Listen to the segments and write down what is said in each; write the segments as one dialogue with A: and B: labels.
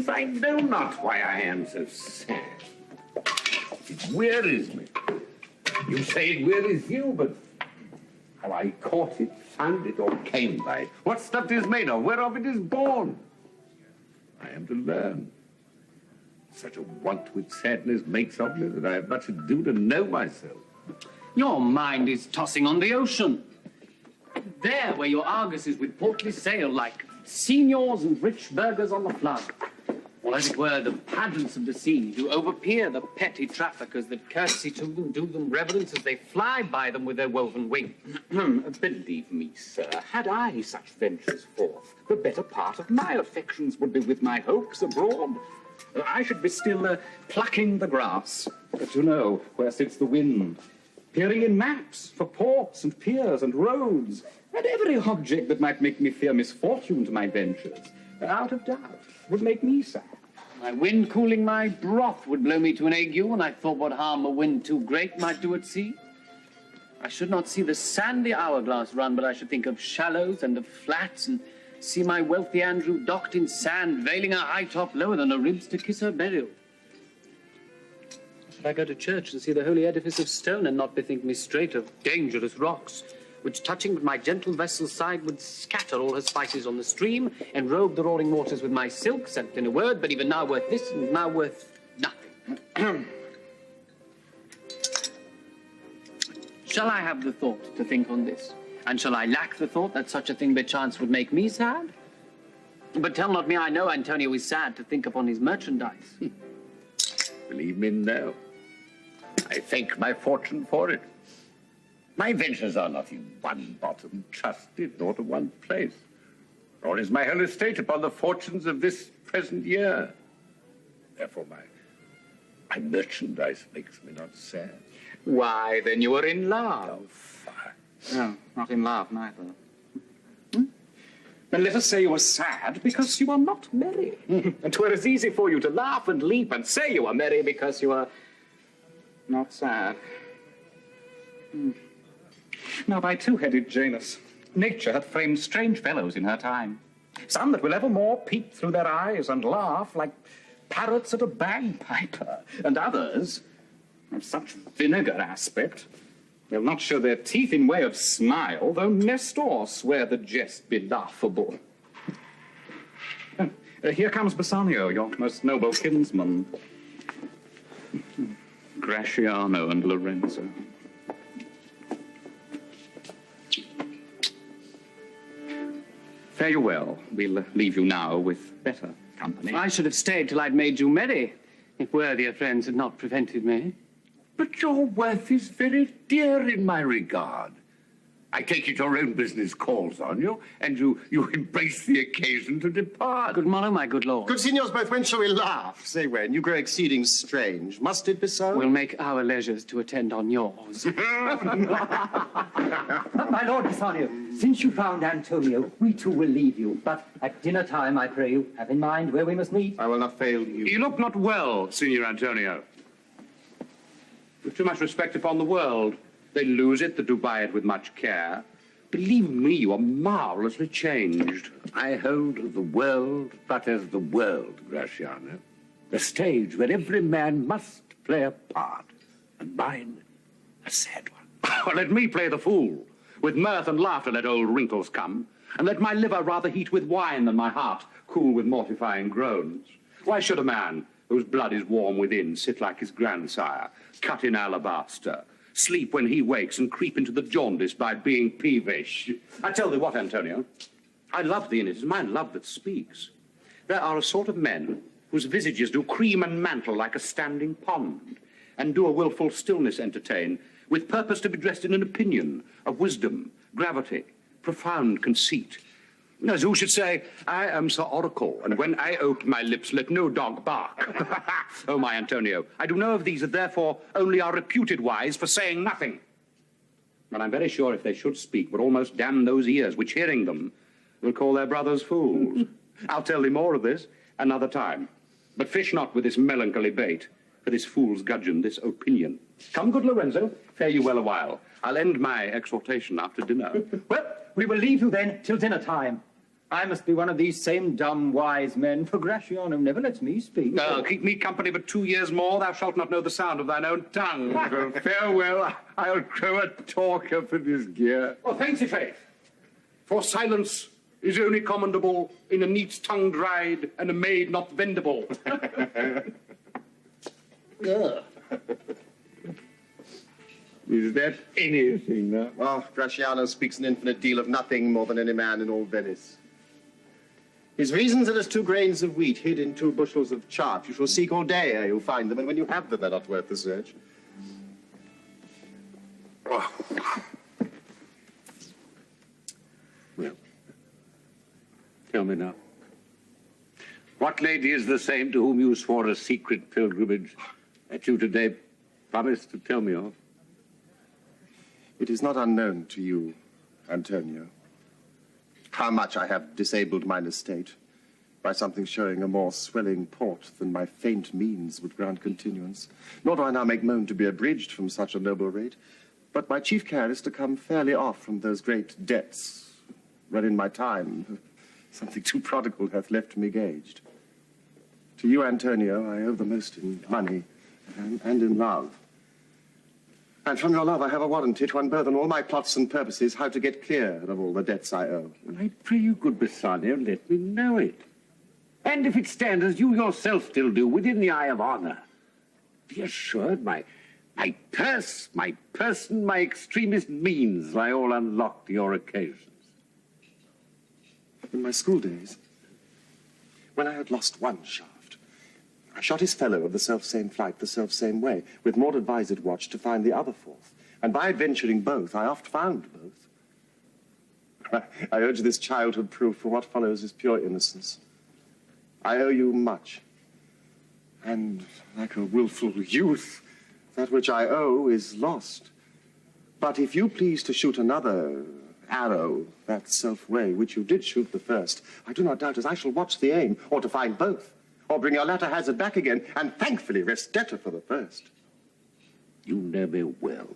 A: Alas, I know not why I am so sad. It wearies me. You say it wearies you, but how I caught it, found it, or came by it, what stuff it is made of, whereof it is born, I am to learn. Such a want which sadness makes of me that I have much ado to know myself.
B: Your mind is tossing on the ocean. There, where your Argus is with portly sail, like seniors and rich burghers on the flood. Or, as it were, the pageants of the sea, who overpeer the petty traffickers that curtsy to them, do them reverence as they fly by them with their woven wings.
C: Believe me, sir, had I such ventures forth, the better part of my affections would be with my hopes abroad. I should be still plucking the grass, to know where sits the wind, peering in maps for ports and piers and roads, and every object that might make me fear misfortune to my ventures, out of doubt, would make me sad.
B: My wind cooling my broth would blow me to an ague, and I thought what harm a wind too great might do at sea. I should not see the sandy hourglass run, but I should think of shallows and of flats, and see my wealthy Andrew docked in sand, veiling her high top lower than her ribs to kiss her burial. Should I go to church and see the holy edifice of stone, and not bethink me straight of dangerous rocks, which, touching my gentle vessel's side, would scatter all her spices on the stream, and robe the roaring waters with my silks, and, in a word, but even now worth this, and now worth nothing. Shall I have the thought to think on this? And shall I lack the thought that such a thing perchance would make me sad? But tell not me, I know Antonio is sad to think upon his merchandise.
A: Believe me, no. I thank my fortune for it. My ventures are not in one bottom trusted, nor to one place. Nor is my whole estate upon the fortunes of this present year. Therefore, my merchandise makes me not sad.
C: Why, then you are in love.
A: Oh, fire.
C: No, not in love, neither. Then let us say you are sad because you are not merry. And 'twere as easy for you to laugh and leap and say you are merry because you are not sad. Now, by two-headed Janus, nature hath framed strange fellows in her time. Some that will evermore peep through their eyes and laugh like parrots at a bagpiper, and others of such vinegar aspect, they'll not show their teeth in way of smile, though Nestor swear the jest be laughable. Here comes Bassanio, your most noble kinsman. Gratiano and Lorenzo. Fare you well. We'll leave you now with better company.
B: I should have stayed till I'd made you merry, if worthier friends had not prevented me.
A: But your worth is very dear in my regard. I take it your own business calls on you, and you embrace the occasion to depart.
B: Good morrow, my good lord.
D: Good signors both, when shall we laugh? Say when. You grow exceeding strange. Must it be so?
B: We'll make our leisures to attend on yours.
E: My lord Bassanio, since you found Antonio, we too will leave you. But at dinner time, I pray you, have in mind where we must meet.
D: I will not fail you.
A: You look not well, Signor Antonio. With too much respect upon the world. They lose it that do buy it with much care. Believe me, you are marvelously changed. I hold the world but as the world, Gratiano. The stage where every man must play a part, and mine a sad one. Let me play the fool. With mirth and laughter let old wrinkles come, and let my liver rather heat with wine than my heart cool with mortifying groans. Why should a man whose blood is warm within sit like his grandsire, cut in alabaster, sleep when he wakes, and creep into the jaundice by being peevish? I tell thee what, Antonio, I love thee, and it is my love that speaks. There are a sort of men whose visages do cream and mantle like a standing pond, and do a wilful stillness entertain, with purpose to be dressed in an opinion of wisdom, gravity, profound conceit. As who should say, I am Sir Oracle, and when I open my lips, let no dog bark. Oh, my Antonio, I do know of these that therefore only are reputed wise for saying nothing. And I'm very sure if they should speak, would almost damn those ears, which hearing them will call their brothers fools. I'll tell thee more of this another time. But fish not with this melancholy bait, for this fool's gudgeon, this opinion. Come, good Lorenzo, fare you well a while. I'll end my exhortation after dinner.
E: Well, we will leave you then till dinner time. I must be one of these same dumb wise men, for Gratiano never lets me speak.
A: Keep me company but 2 years more, thou shalt not know the sound of thine own tongue.
F: Farewell, I'll grow a talker for this gear.
A: Well, thanks, i' faith. For silence is only commendable in a neat's tongue dried and a maid not bendable.
F: Is that anything, now?
D: Oh, Gratiano speaks an infinite deal of nothing more than any man in all Venice. His reasons are as 2 grains of wheat hid in 2 bushels of chaff. You shall seek all day ere you find them, and when you have them, they're not worth the search.
A: Oh. Well, tell me now. What lady is the same to whom you swore a secret pilgrimage that you today promised to tell me of?
D: It is not unknown to you, Antonio, how much I have disabled mine estate by something showing a more swelling port than my faint means would grant continuance. Nor do I now make moan to be abridged from such a noble rate, but my chief care is to come fairly off from those great debts, wherein my time, something too prodigal, hath left me gauged. To you, Antonio, I owe the most in money and in love. And from your love I have a warranty to unburthen all my plots and purposes, how to get clear of all the debts I owe.
A: Well, I pray you, good Bassanio, let me know it. And if it stand as you yourself still do, within the eye of honor, be assured my purse, my person, my extremest means lie all unlocked to your occasions.
D: In my school days, when I had lost one shaft, I shot his fellow of the self-same flight, the self-same way, with more advised watch to find the other 4th. And by adventuring both, I oft found both. I urge this childhood proof, for what follows is pure innocence. I owe you much. And like a willful youth, that which I owe is lost. But if you please to shoot another arrow that self-way, which you did shoot the first, I do not doubt as I shall watch the aim, or to find both, or bring your latter hazard back again, and thankfully rest debtor for the first.
A: You know me well.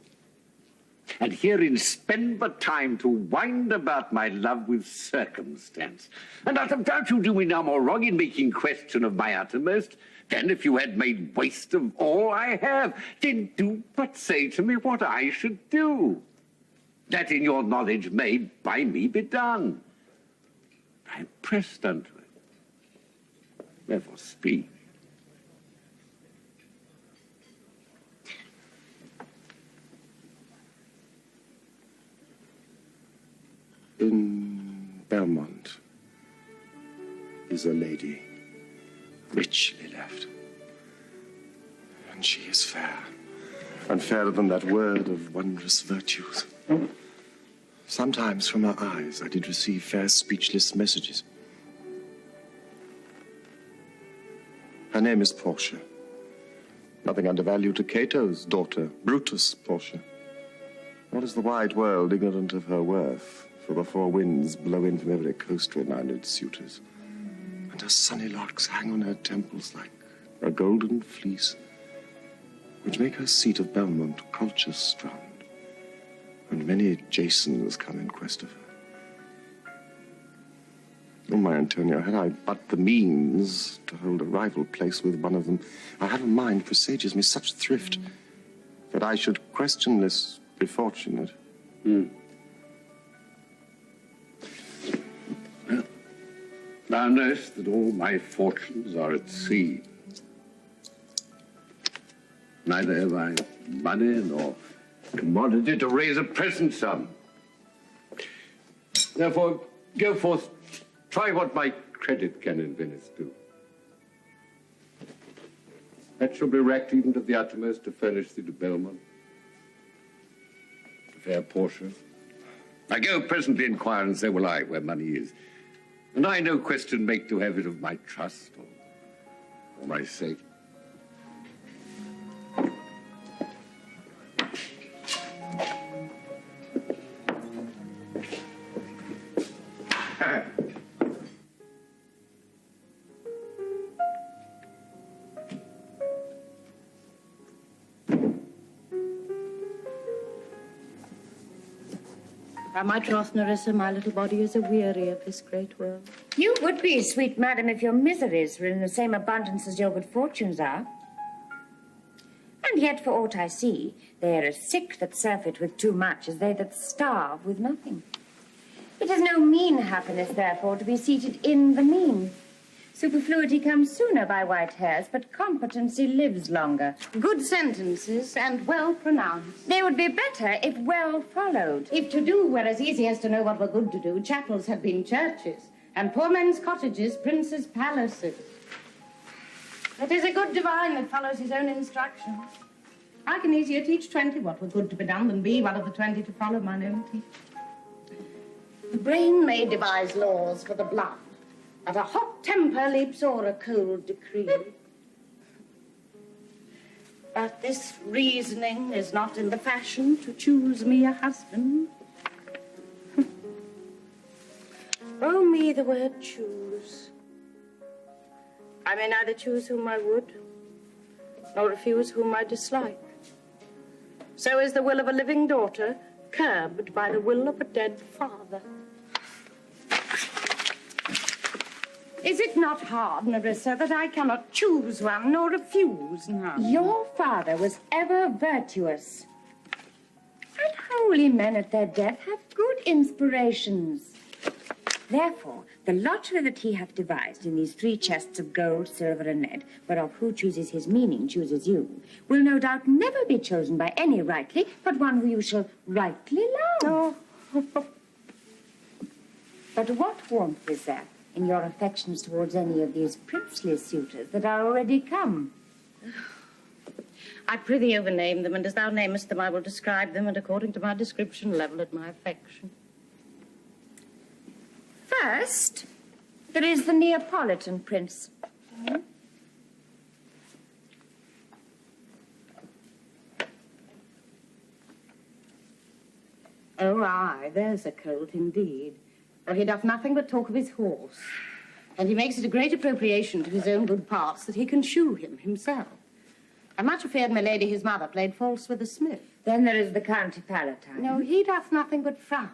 A: And herein spend but time to wind about my love with circumstance. And out of doubt you do me now more wrong in making question of my uttermost, than if you had made waste of all I have. Then do but say to me what I should do, that in your knowledge may by me be done. I am pressed unto it. Therefore speak.
D: In Belmont is a lady, richly left. And she is fair, and fairer than that word of wondrous virtues. Sometimes from her eyes I did receive fair speechless messages. Her name is Portia. Nothing undervalued to Cato's daughter, Brutus Portia. What is the wide world ignorant of her worth? For the 4 winds blow in from every coast renowned suitors. And her sunny locks hang on her temples like a golden fleece, which make her seat of Belmont culture strand. And many Jasons come in quest of her. Oh, my Antonio, had I but the means to hold a rival place with one of them, I have a mind presages me such thrift that I should questionless be fortunate.
A: Well, thou knowest that all my fortunes are at sea. Neither have I money nor commodity to raise a present sum. Therefore, go forth, try what my credit can in Venice do. That shall be racked even to the uttermost to furnish thee to Belmont, to fair Portia. I go presently inquire and say, well, I, where money is. And I no question make to have it of my trust or my sake.
G: By my troth, Nerissa, my little body is aweary of this great world.
H: You would be, sweet madam, if your miseries were in the same abundance as your good fortunes are. And yet, for aught I see, they are as sick that surfeit with too much as they that starve with nothing. It is no mean happiness, therefore, to be seated in the mean. Superfluity comes sooner by white hairs, but competency lives longer.
G: Good sentences and well pronounced.
H: They would be better if well followed.
G: If to do were as easy as to know what were good to do, chapels had been churches, and poor men's cottages princes' palaces. It is a good divine that follows his own instructions. I can easier teach 20 what were good to be done than be one of the 20 to follow mine own teaching. The brain may devise laws for the blood, but a hot temper leaps o'er a cold decree. But this reasoning is not in the fashion to choose me a husband. Oh, me, the word choose. I may neither choose whom I would, nor refuse whom I dislike. So is the will of a living daughter curbed by the will of a dead father. Is it not hard, Nerissa, that I cannot choose one nor refuse none?
H: Your father was ever virtuous. And holy men at their death have good inspirations. Therefore, the lottery that he hath devised in these 3 chests of gold, silver, and lead, whereof who chooses his meaning chooses you, will no doubt never be chosen by any rightly, but one who you shall rightly love.
G: Oh.
H: But what warmth is there in your affections towards any of these princely suitors that are already come?
G: I prithee overname them, and as thou namest them, I will describe them, and according to my description, level at my affection.
H: First, there is the Neapolitan prince.
G: Oh, aye, there's a colt indeed. For he doth nothing but talk of his horse. And he makes it a great appropriation to his own good parts that he can shoe him himself. I'm much afeard my lady his mother played false with a smith.
H: Then there is the County Palatine.
G: No, he doth nothing but frown.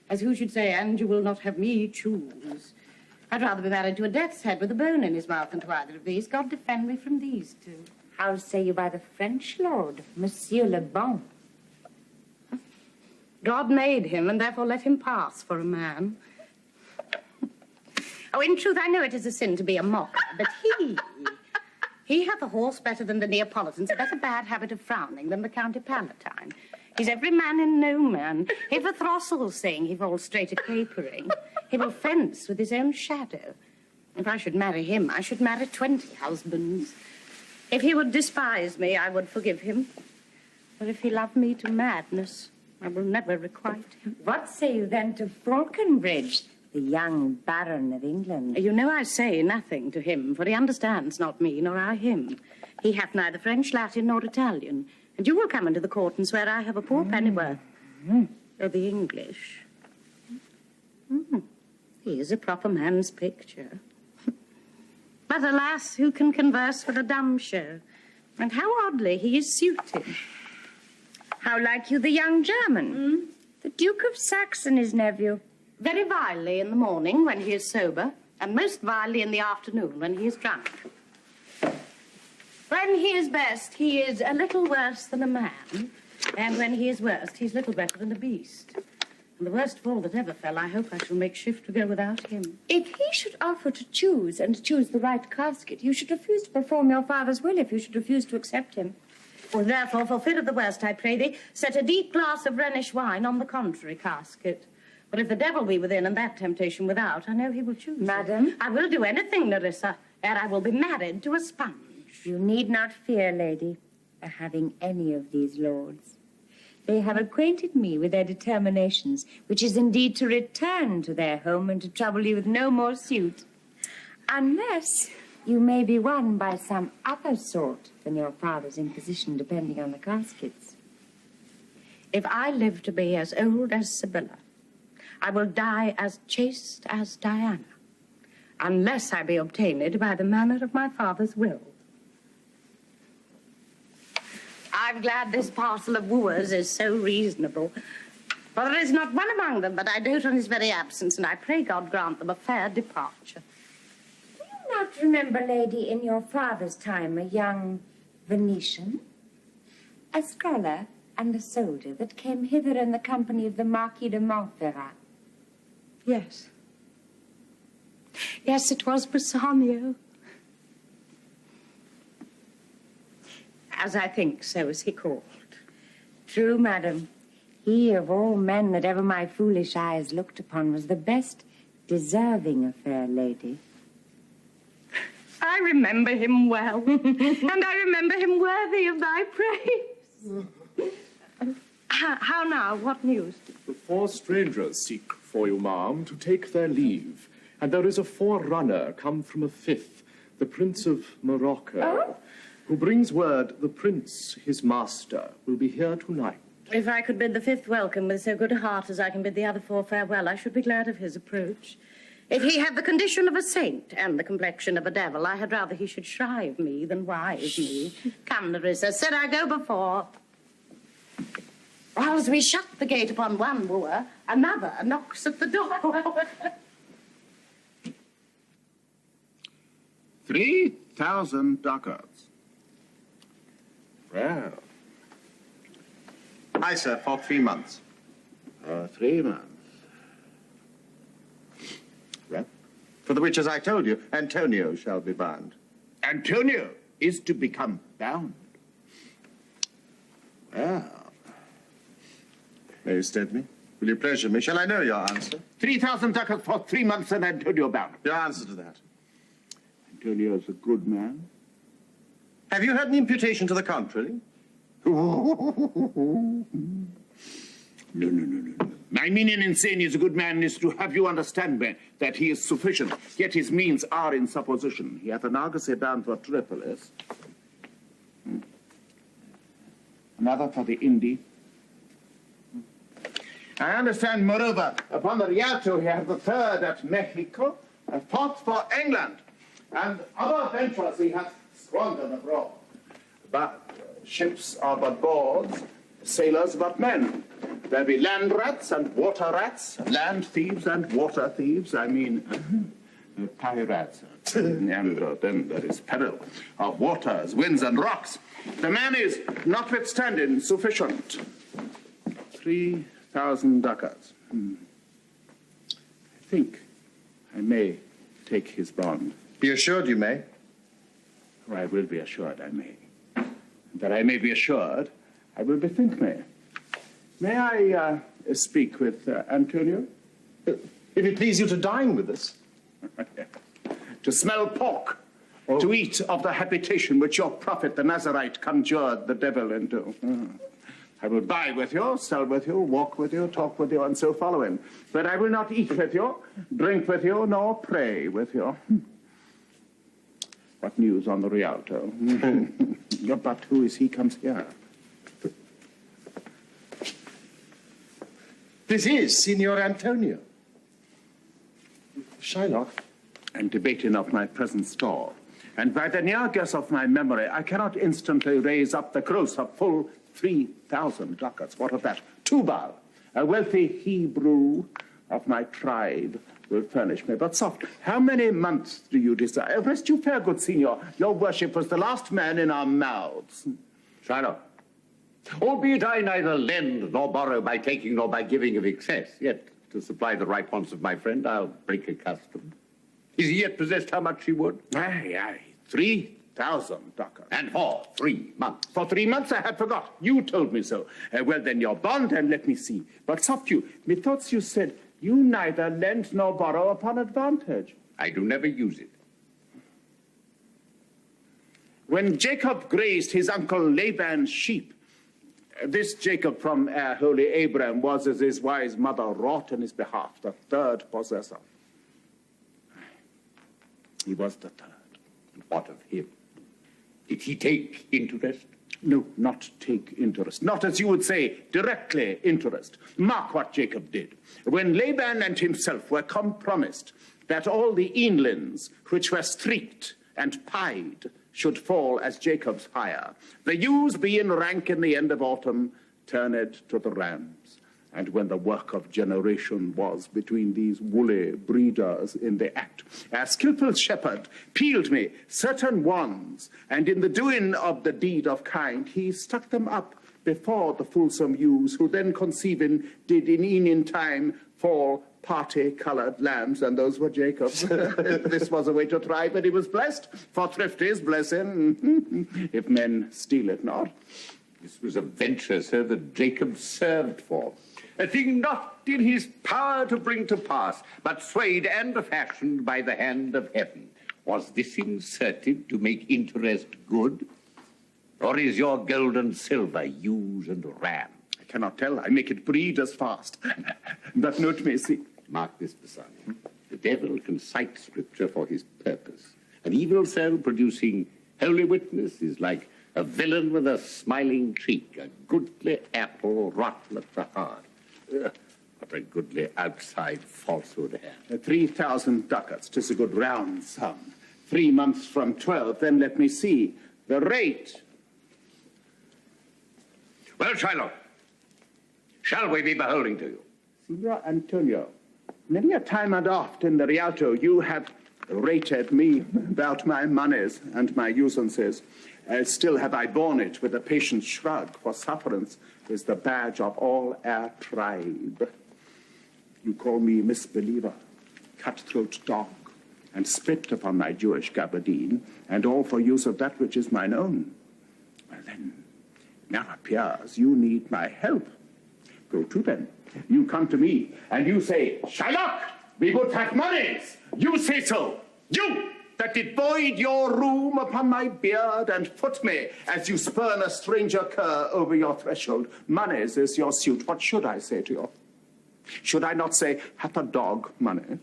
G: As who should say, and you will not have me choose. I'd rather be married to a death's head with a bone in his mouth than to either of these. God defend me from these 2.
H: How say you by the French lord, Monsieur Le Bon?
G: God made him, and therefore let him pass for a man. Oh, in truth, I know it is a sin to be a mocker, but he hath a horse better than the Neapolitans, a better bad habit of frowning than the County Palatine. He's every man in no man. If a throstle sing, he falls straight a-capering. He will fence with his own shadow. If I should marry him, I should marry 20 husbands. If he would despise me, I would forgive him. But if he love me to madness, I will never requite him.
H: What say you then to Falconbridge, the young Baron of England?
G: You know I say nothing to him, for he understands not me, nor I him. He hath neither French, Latin, nor Italian. And you will come into the court and swear I have a poor pennyworth of the English. He is a proper man's picture. But alas, who can converse with a dumb show? And how oddly he is suited.
H: How like you the young German? The Duke of Saxon, his nephew.
G: Very vilely in the morning when he is sober, and most vilely in the afternoon when he is drunk. When he is best, he is a little worse than a man, and when he is worst, he's little better than a beast. And the worst fall that ever fell, I hope I shall make shift to go without him.
H: If he should offer to choose, and to choose the right casket, you should refuse to perform your father's will if you should refuse to accept him.
G: Well, therefore, for fear of the worst, I pray thee, set a deep glass of Rhenish wine on the contrary casket. But if the devil be within and that temptation without, I know he will choose.
H: Madam?
G: I will do anything, Nerissa, ere I will be married to a sponge.
H: You need not fear, lady, of having any of these lords. They have acquainted me with their determinations, which is indeed to return to their home and to trouble you with no more suit. Unless you may be won by some other sort than your father's imposition, depending on the caskets.
G: If I live to be as old as Sibylla, I will die as chaste as Diana, unless I be obtained by the manner of my father's will. I'm glad this parcel of wooers is so reasonable. For there is not one among them but I dote on his very absence, and I pray God grant them a fair departure.
H: Do you not remember, lady, in your father's time, a young Venetian, a scholar and a soldier that came hither in the company of the Marquis de Montferrat?
G: Yes. Yes, it was Bassanio. As I think, so is he called.
H: True, madam. He, of all men that ever my foolish eyes looked upon, was the best deserving a fair lady.
G: I remember him well, and I remember him worthy of thy praise. How now? What news?
I: The 4 strangers seek for you, ma'am, to take their leave. And there is a forerunner come from a 5th, the Prince of Morocco, who brings word the prince, his master, will be here tonight.
G: If I could bid the 5th welcome with so good a heart as I can bid the other 4 farewell, I should be glad of his approach. If he had the condition of a saint and the complexion of a devil, I had rather he should shrive me than wise me. Come, Nerissa, said I go before. Whilst we shut the gate upon one wooer, another knocks at the door.
C: 3,000 ducats.
D: Well. Aye, sir, for 3 months.
C: 3 months.
D: Well, for the which, as I told you, Antonio shall be bound.
C: Antonio is to become bound.
D: Well. May you stead me? Will you pleasure me? Shall I know your answer?
C: 3,000 ducats for 3 months and Antonio bound.
D: Your answer to that.
C: Antonio's a good man.
D: Have you heard an imputation to the contrary?
C: No. My meaning in saying he's a good man is to have you understand, man, that he is sufficient, yet his means are in supposition. He hath an argosy bound for Tripolis, another for the Indy. I understand, moreover, upon the Rialto he hath the 3rd at Mexico, a 4th for England, and other ventures he hath squandered abroad. But ships are but boards, sailors but men. There be land rats and water rats, land thieves and water thieves, I mean, pirates. And then there is peril of waters, winds and rocks. The man is, notwithstanding, sufficient. 3,000 ducats. I think I may take his bond.
D: Be assured you may.
C: Or I will be assured I may. That I may be assured, I will bethink me. May I speak with Antonio?
D: If it please you to dine with us.
C: To smell pork, to eat of the habitation which your prophet, the Nazarite, conjured the devil into. I will buy with you, sell with you, walk with you, talk with you, and so follow him. But I will not eat with you, drink with you, nor pray with you. What news on the Rialto? But who is he comes here?
D: This is Signor Antonio. Shylock.
C: I'm debating of my present store. And by the near guess of my memory, I cannot instantly raise up the gross of full 3,000 ducats. What of that? Tubal, a wealthy Hebrew of my tribe, will furnish me. But soft, how many months do you desire? Rest you fair, good Signor. Your worship was the last man in our mouths.
A: Shylock, albeit I neither lend nor borrow by taking nor by giving of excess, yet to supply the right wants of my friend, I'll break a custom. Is he yet possessed how much he would?
C: Aye, 3,000 ducats.
A: And for 3 months.
C: For 3 months I had forgot. You told me so. Well, then your bond, and let me see. But soft you, methought you said you neither lend nor borrow upon advantage.
A: I do never use it.
C: When Jacob grazed his uncle Laban's sheep, this Jacob from holy Abraham was, as his wise mother wrought on his behalf, the 3rd possessor. He was the 3rd.
A: What of him? Did he take interest?
C: No, not take interest. Not, as you would say, directly interest. Mark what Jacob did. When Laban and himself were compromised that all the eanlings which were streaked and pied should fall as Jacob's hire, the ewes being rank in the end of autumn turned to the rams.
I: And when the work of generation was between these woolly breeders in the act, a skillful shepherd peeled me certain wands, and in the doing of the deed of kind, he stuck them up before the fulsome ewes, who then conceiving did in time fall party-coloured lambs, and those were Jacob's. This was a way to thrive, and he was blessed, for thrift is blessing, if men steal it not.
A: This was a venture, sir, that Jacob served for. A thing not in his power to bring to pass, but swayed and fashioned by the hand of heaven. Was this inserted to make interest good? Or is your gold and silver ewes and ram?
I: I cannot tell. I make it breed as fast. But note me, see.
A: Mark this, Bassanio. The devil can cite scripture for his purpose. An evil soul producing holy witness is like a villain with a smiling cheek, a goodly apple rotten at the heart. But a goodly outside falsehood hand.
I: 3,000 ducats, 'tis a good round sum. 3 months from 12, then let me see. The rate.
A: Well, Shylock, shall we be beholding to you?
I: Signor Antonio, many a time and oft in the Rialto you have rated me about my monies and my usances. Still have I borne it with a patient shrug, for sufferance is the badge of all our tribe. You call me misbeliever, cutthroat dog, and spit upon my Jewish gabardine, and all for use of that which is mine own. Well then, now appears you need my help. Go to them. You come to me, and you say, Shylock, we would have monies. You say so. You that did void your room upon my beard and foot me as you spurn a stranger cur over your threshold. Monies is your suit. What should I say to you? Should I not say, hath a dog money?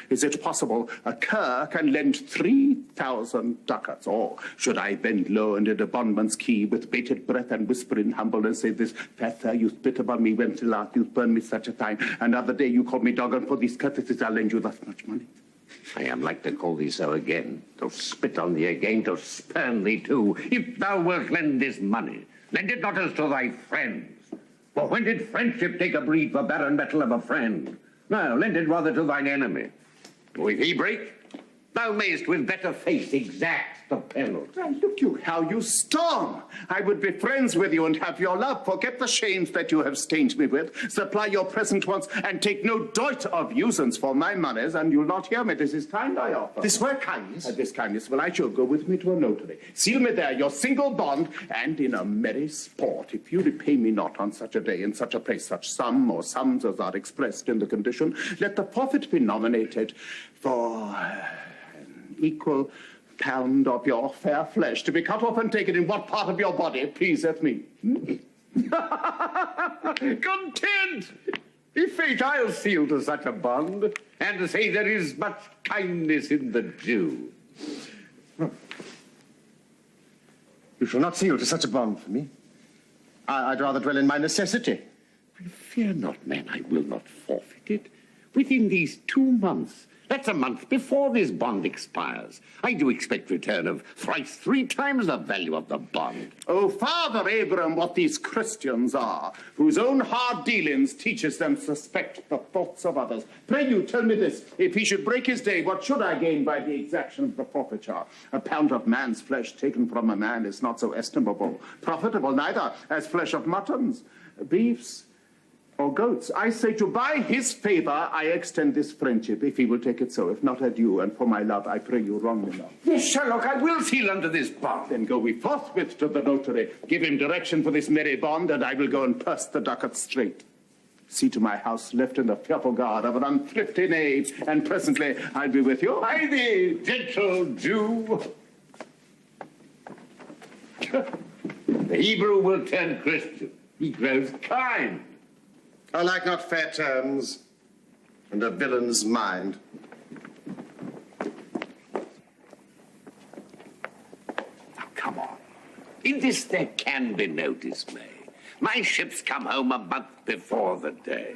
I: Is it possible a cur can lend 3,000 ducats? Or should I bend low and in a bondman's key with bated breath and whisper in humbleness, say this, fair sir, you spit upon me when till last you spurn me such a time. Another day you call me dog, and for these courtesies I'll lend you thus much money.
A: I am like to call thee so again, to spit on thee again, to spurn thee too. If thou wilt lend this money, lend it not as to thy friends. For when did friendship take a breed for barren metal of a friend? No, lend it rather to thine enemy. For if he break, thou mayst with better face exact the penalty.
I: Well, look you how you storm. I would be friends with you and have your love. Forget the shames that you have stained me with. Supply your present wants and take no doit of usance for my monies, and you'll not hear me. This is kind I offer.
D: This were kindness?
I: This kindness. Well, I shall go with me to a notary. Seal me there your single bond, and in a merry sport, if you repay me not on such a day, in such a place, such sum or sums as are expressed in the condition, let the forfeit be nominated for an equal pound of your fair flesh, to be cut off and taken in what part of your body pleaseth me.
A: Content! If fate I'll seal to such a bond, and to say there is much kindness in the Jew.
D: You shall not seal to such a bond for me. I'd rather dwell in my necessity.
A: Fear not, man, I will not forfeit it. Within these 2 months, that's a month before this bond expires, I do expect return of thrice 3 times the value of the bond.
I: Oh, Father Abraham, what these Christians are, whose own hard dealings teaches them suspect the thoughts of others. Pray you, tell me this, if he should break his day, what should I gain by the exaction of the forfeiture? A pound of man's flesh taken from a man is not so estimable, profitable neither as flesh of muttons, beefs, or goats. I say to by his favour I extend this friendship, if he will take it so. If not, adieu, and for my love I pray you wrong me not.
A: Yes, Shylock, I will seal under this bond.
I: Then go we forthwith to the notary, give him direction for this merry bond, and I will go and purse the ducats straight. See to my house left in the fearful guard of an unthrifty knave, and presently I'll be with you.
A: By thee, gentle Jew. The Hebrew will turn Christian. He grows kind.
D: I like not fair terms and a villain's mind.
A: Now, come on. In this there can be no dismay. My ships come home a month before the day.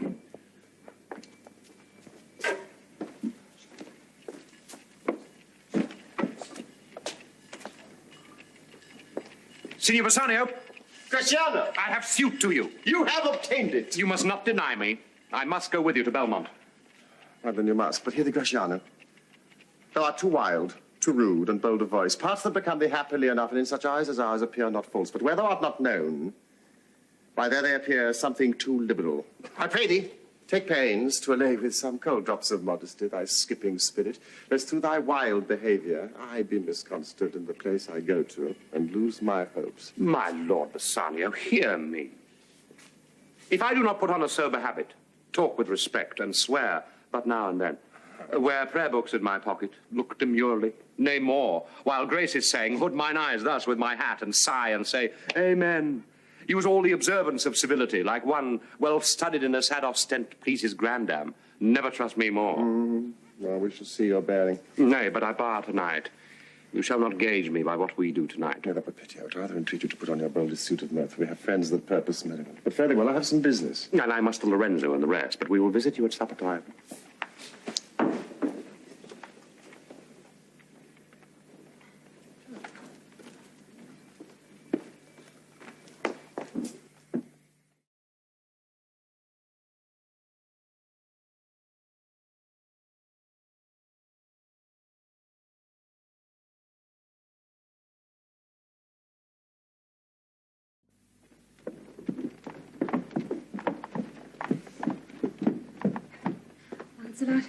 F: Signor Bassanio,
D: Graciano!
A: I have suit to you.
D: You have obtained it!
A: You must not deny me. I must go with you to Belmont.
D: Well, then you must. But hear the Graciano. Thou art too wild, too rude, and bold of voice. Parts that become thee happily enough, and in such eyes as ours appear not false. But where thou art not known, why, there they appear something too liberal. I pray thee, take pains to allay with some cold drops of modesty thy skipping spirit, lest through thy wild behavior I be misconstrued in the place I go to, and lose my hopes.
A: My Lord Bassanio, hear me. If I do not put on a sober habit, talk with respect, and swear but now and then, wear prayer books in my pocket, look demurely, nay more, while Grace is saying, hood mine eyes thus with my hat, and sigh and say, Amen. Use all the observance of civility, like one well studied in a sad ostent please his grandam. Never trust me more.
D: Well, we shall see your bearing.
A: Nay, but I bar tonight. You shall not gauge me by what we do tonight.
D: No, that were pity. I would rather entreat you to put on your boldest suit of mirth. We have friends that purpose merriment. But fairly well, I have some business.
A: And I must to Lorenzo and the rest, but we will visit you at supper time.
J: Lancelot,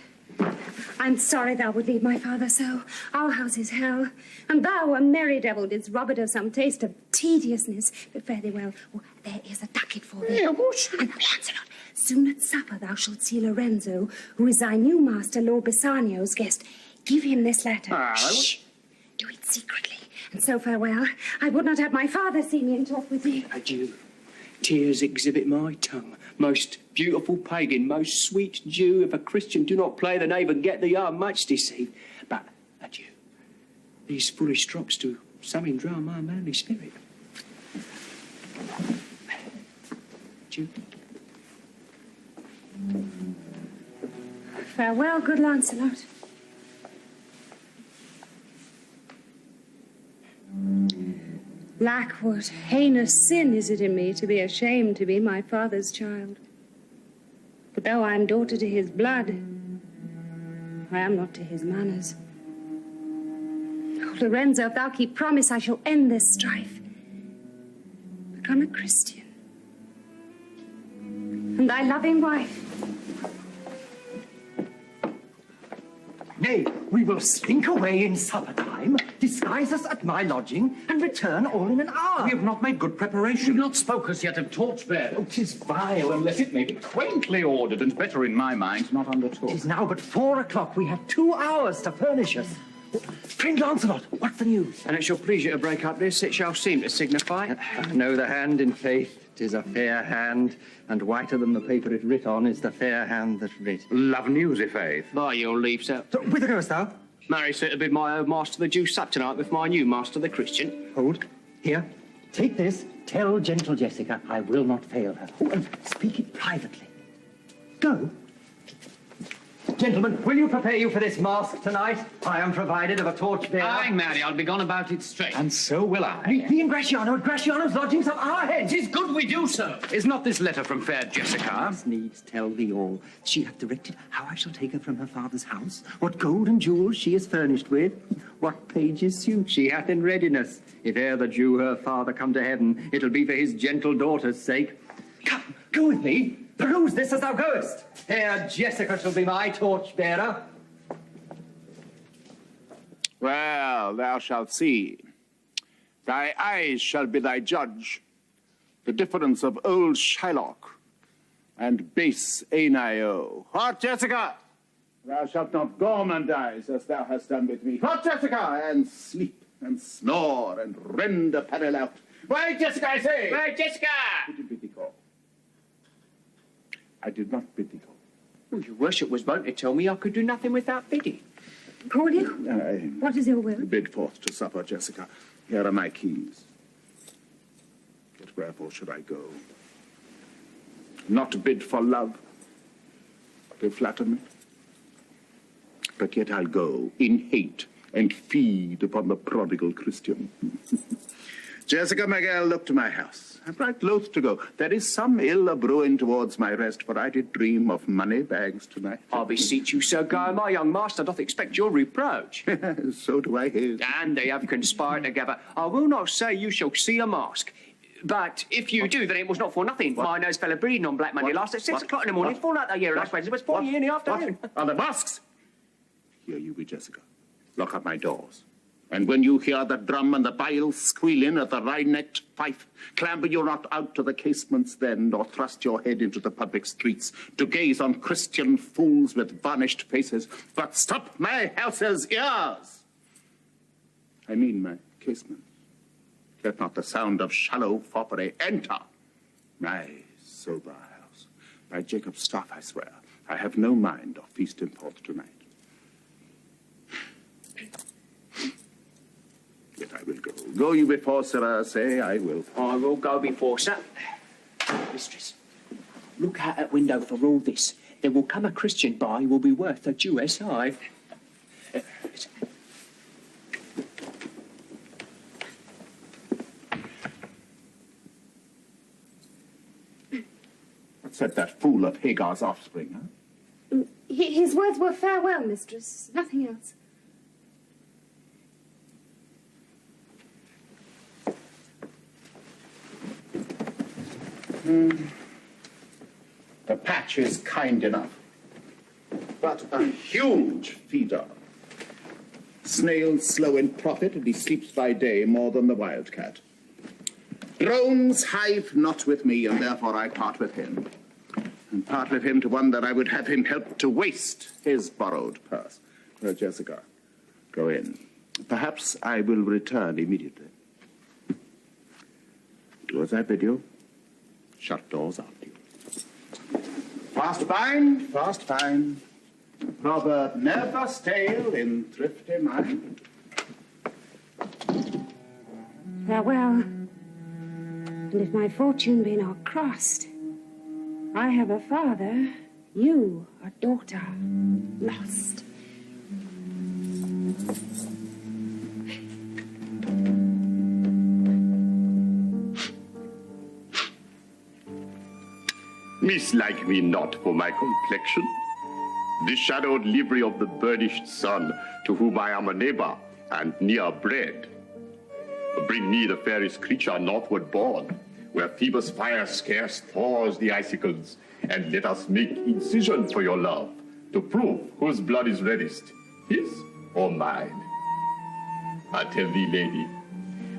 J: I'm sorry thou would leave my father so. Our house is hell, and thou, a merry devil, didst rob it of some taste of tediousness. But fare thee well. Oh, there is a ducat for thee. And Lancelot, soon at supper thou shalt see Lorenzo, who is thy new master, Lord Bassanio's guest. Give him this letter. Shh! Do it secretly. And so farewell. I would not have my father see me and talk with thee.
E: Adieu. Tears exhibit my tongue. Most beautiful pagan, most sweet Jew, if a Christian do not play the knave and get thee, are much deceived. But adieu. These foolish drops do something drown my manly spirit. Adieu.
J: Farewell, good Lancelot. Black, what heinous sin is it in me to be ashamed to be my father's child? But though I am daughter to his blood, I am not to his manners. Oh, Lorenzo, if thou keep promise, I shall end this strife. Become a Christian. And thy loving wife.
E: Nay, we will slink away in supper time, disguise us at my lodging, and return all in an hour.
A: We have not made good preparation.
B: You've not spoke us yet of torchbearer.
C: Oh, 'tis vile, unless it may be quaintly ordered, and better in my mind, not undertook.
E: It is now but 4 o'clock. We have 2 hours to furnish us. Friend Lancelot, what's the news?
K: And it shall please you to break up this, it shall seem to signify. Know the hand in faith, 'tis a fair hand, and whiter than the paper it writ on is the fair hand that writ.
A: Love news, i' faith.
K: By your leave, sir.
E: So, whither goest thou?
K: Marry, sir, to bid my old master the Jew sup tonight with my new master the Christian.
E: Hold. Here, take this. Tell gentle Jessica I will not fail her. Oh, and speak it privately. Go. Gentlemen, will you prepare you for this mask tonight? I am provided of a torchbearer.
B: Aye, Mary, I'll be gone about it straight.
C: And so will I.
E: Meet me in Graciano at Graciano's lodgings on our heads.
B: 'Tis good we do so.
A: Is not this letter from fair Jessica?
E: Must needs tell thee all. She hath directed how I shall take her from her father's house, what gold and jewels she is furnished with, what pages' suit she hath in readiness. If e'er the Jew her father come to heaven, it'll be for his gentle daughter's sake. Come, go with me. Peruse this as thou goest. Fair Jessica shall be my torchbearer.
F: Well, thou shalt see. Thy eyes shall be thy judge. The difference of old Shylock and base Anio. What, Jessica? Thou shalt not gormandize as thou hast done with me. What, Jessica? And sleep and snore and rend a panel out. Why, Jessica, I say!
B: Why, Jessica!
F: Did you bid thee call? I did not bid thee call.
K: Well, your worship was wont to tell me I could do nothing without bidding.
J: Call you?
F: Aye.
J: What is your will?
F: Bid forth to supper, Jessica. Here are my keys. But wherefore should I go? Not bid for love. They flatter me. But yet I'll go in hate and feed upon the prodigal Christian. Jessica, my girl, look to my house. I'm right loath to go. There is some ill a-brewing towards my rest, for I did dream of money bags tonight.
K: I beseech you, Sir Guy, my young master doth expect your reproach.
F: So do I his.
K: And they have conspired together. I will not say you shall see a mask. But if you do, then it was not for nothing. My nose fell a-bleeding on Black Monday last at 6 o'clock in the morning. Fall out the year last Wednesday. It was 4 years in the afternoon.
F: Are the masks? Here you be, Jessica. Lock up my doors. And when you hear the drum and the bile squealing at the wry-necked fife, clamber you not out to the casements then, nor thrust your head into the public streets to gaze on Christian fools with varnished faces, but stop my house's ears. I mean my casements. Let not the sound of shallow foppery enter my sober house. By Jacob's staff, I swear, I have no mind of feasting forth tonight. Yet I will go. Go you before, sirrah, say I will.
K: I will go before, sir. Mistress, look out that window for all this. There will come a Christian by who will be worth a Jewess eye.
F: What said that fool of Hagar's offspring, huh?
J: His words were farewell, mistress. Nothing else.
F: The patch is kind enough, but a huge feeder. Snail's slow in profit, and he sleeps by day more than the wildcat. Drones hive not with me, and therefore I part with him. And part with him to one that I would have him help to waste his borrowed purse. Well, Jessica, go in. Perhaps I will return immediately. Do as I bid you. Shut doors after you. Fast find, fast find. Proverb never stale in thrifty mind.
J: Farewell. And if my fortune be not crossed, I have a father, you a daughter lost.
L: Mislike me not for my complexion, the shadowed livery of the burnished sun, to whom I am a neighbor and near bred. Bring me the fairest creature northward born, where Phoebus' fire scarce thaws the icicles, and let us make incision for your love, to prove whose blood is reddest, his or mine. I tell thee, lady,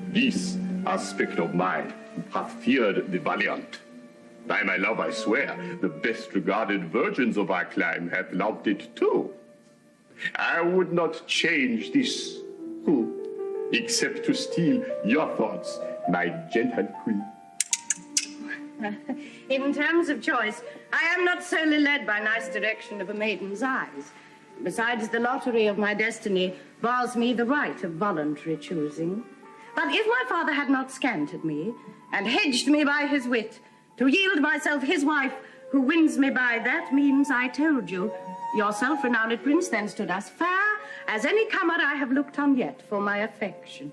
L: this aspect of mine hath feared the valiant. By my love, I swear, the best regarded virgins of our clime hath loved it too. I would not change this, except to steal your thoughts, my gentle queen.
G: In terms of choice, I am not solely led by nice direction of a maiden's eyes. Besides, the lottery of my destiny bars me the right of voluntary choosing. But if my father had not scanted me, and hedged me by his wit, to yield myself his wife, who wins me by that means I told you, your self-renowned prince then stood as fair as any comer I have looked on yet for my affection.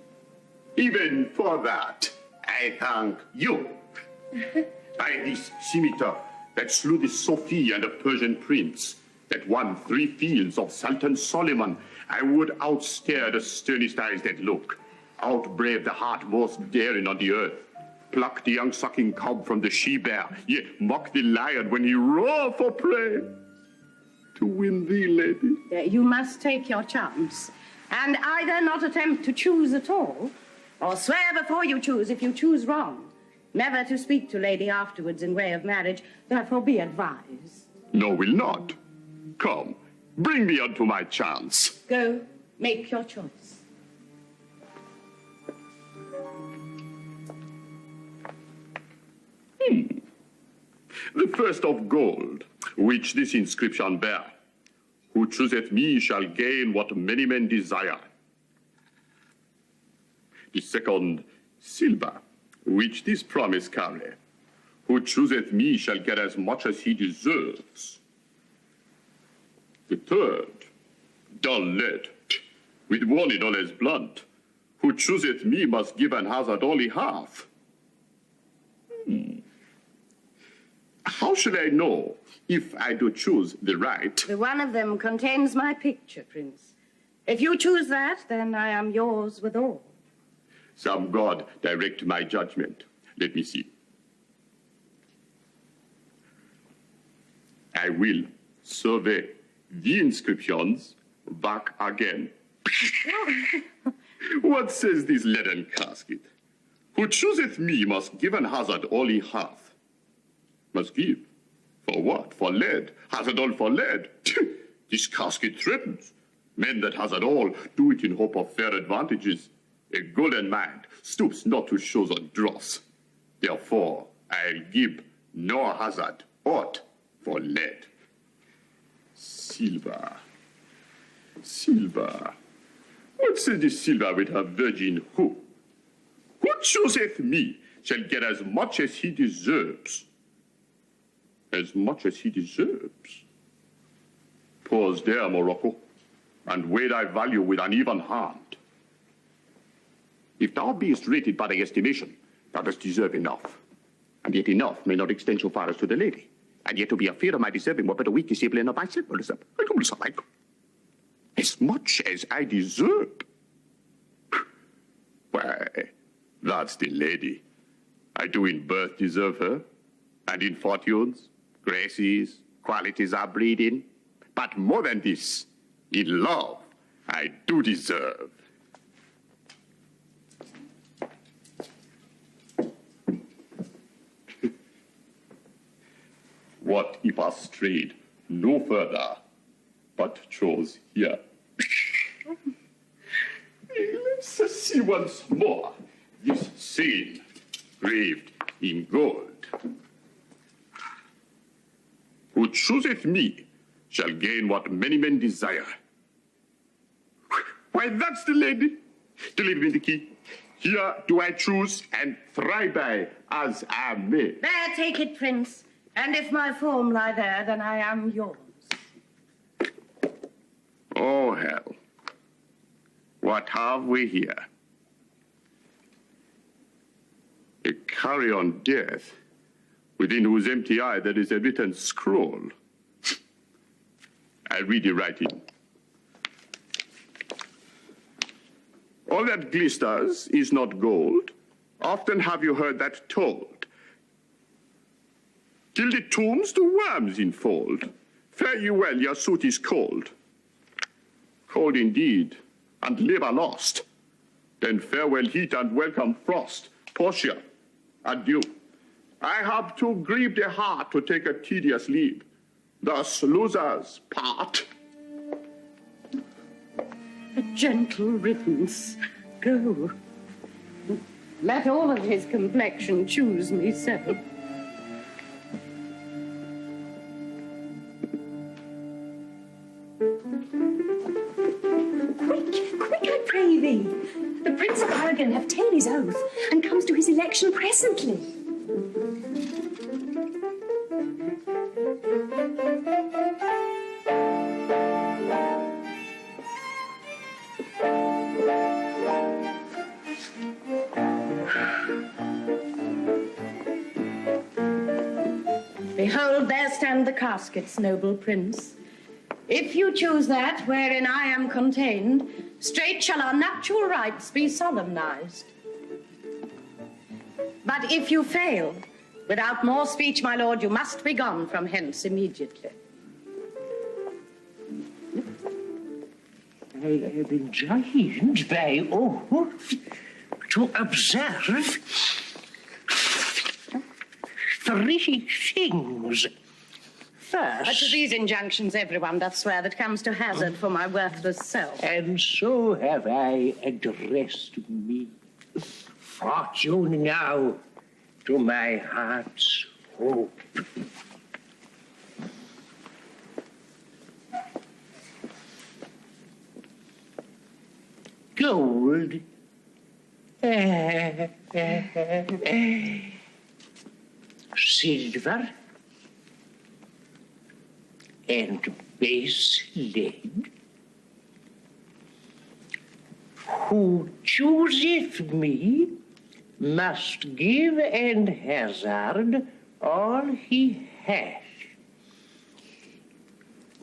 L: Even for that, I thank you. By this scimitar that slew the Sophie and a Persian prince, that won 3 fields of Sultan Solomon, I would outstare the sternest eyes that look, outbrave the heart most daring on the earth, pluck the young sucking cub from the she-bear, yet mock the lion when he roar for prey. To win thee, lady.
G: You must take your chance, and either not attempt to choose at all, or swear before you choose if you choose wrong, never to speak to lady afterwards in way of marriage, therefore be advised.
L: No, will not. Come, bring me unto my chance.
G: Go, make your choice.
L: The first of gold, which this inscription bear. Who chooseth me shall gain what many men desire. The second, silver, which this promise carry. Who chooseth me shall get as much as he deserves. The third, dull lead, with one all as blunt. Who chooseth me must give and hazard all he hath. How shall I know if I do choose the right?
G: The one of them contains my picture, Prince. If you choose that, then I am yours withal.
L: Some God direct my judgment. Let me see. I will survey the inscriptions back again. What says this leaden casket? Who chooseth me must give and hazard all he hath. Must give? For what? For lead? Hazard all for lead? This casket threatens. Men that hazard all do it in hope of fair advantages. A golden mind stoops not to shows or dross. Therefore, I'll give nor hazard aught for lead. Silver. Silver. What says the silver with her virgin who? Who chooseth me shall get as much as he deserves. As much as he deserves. Pause there, Morocco, and weigh thy value with an even hand. If thou beest rated by thy estimation, thou dost deserve enough. And yet enough may not extend so far as to the lady. And yet to be afeard of my deserving were but a weak discipline of myself. As much as I deserve. Why, that's the lady. I do in birth deserve her, and in fortunes, graces, qualities are breeding. But more than this, in love, I do deserve. What if I strayed no further, but chose here? Let's see once more this scene graved in gold. Who chooseth me shall gain what many men desire. Why, that's the lady. Deliver me the key. Here do I choose and thrive by as I may.
G: There, take it, Prince. And if my form lie there, then I am yours.
L: Oh, hell. What have we here? A carrion death, within whose empty eye there is a written scroll. I read the writing. All that glisters is not gold. Often have you heard that told. Till the tombs the worms enfold. Fare you well, your suit is cold. Cold indeed, and labor lost. Then farewell heat and welcome frost. Portia, adieu. I have too grieved a heart to take a tedious leave. Thus losers part.
G: A gentle riddance. Go. Let all of his complexion choose me so.
J: Quick, I pray thee. The Prince of Aragon hath ta'en his oath, and comes to his election presently.
G: Behold, there stand the caskets, noble prince. If you choose that wherein I am contained, straight shall our nuptial rites be solemnized. But if you fail, without more speech, my lord, you must be gone from hence immediately.
M: I am enjoined by oath to observe 3 things.
G: But to
M: First,
G: these injunctions everyone doth swear that comes to hazard for my worthless self.
M: and so have I addressed me. Fortune now to my heart's hope. Gold. Silver. And base lead. Who chooseth me must give and hazard all he hath.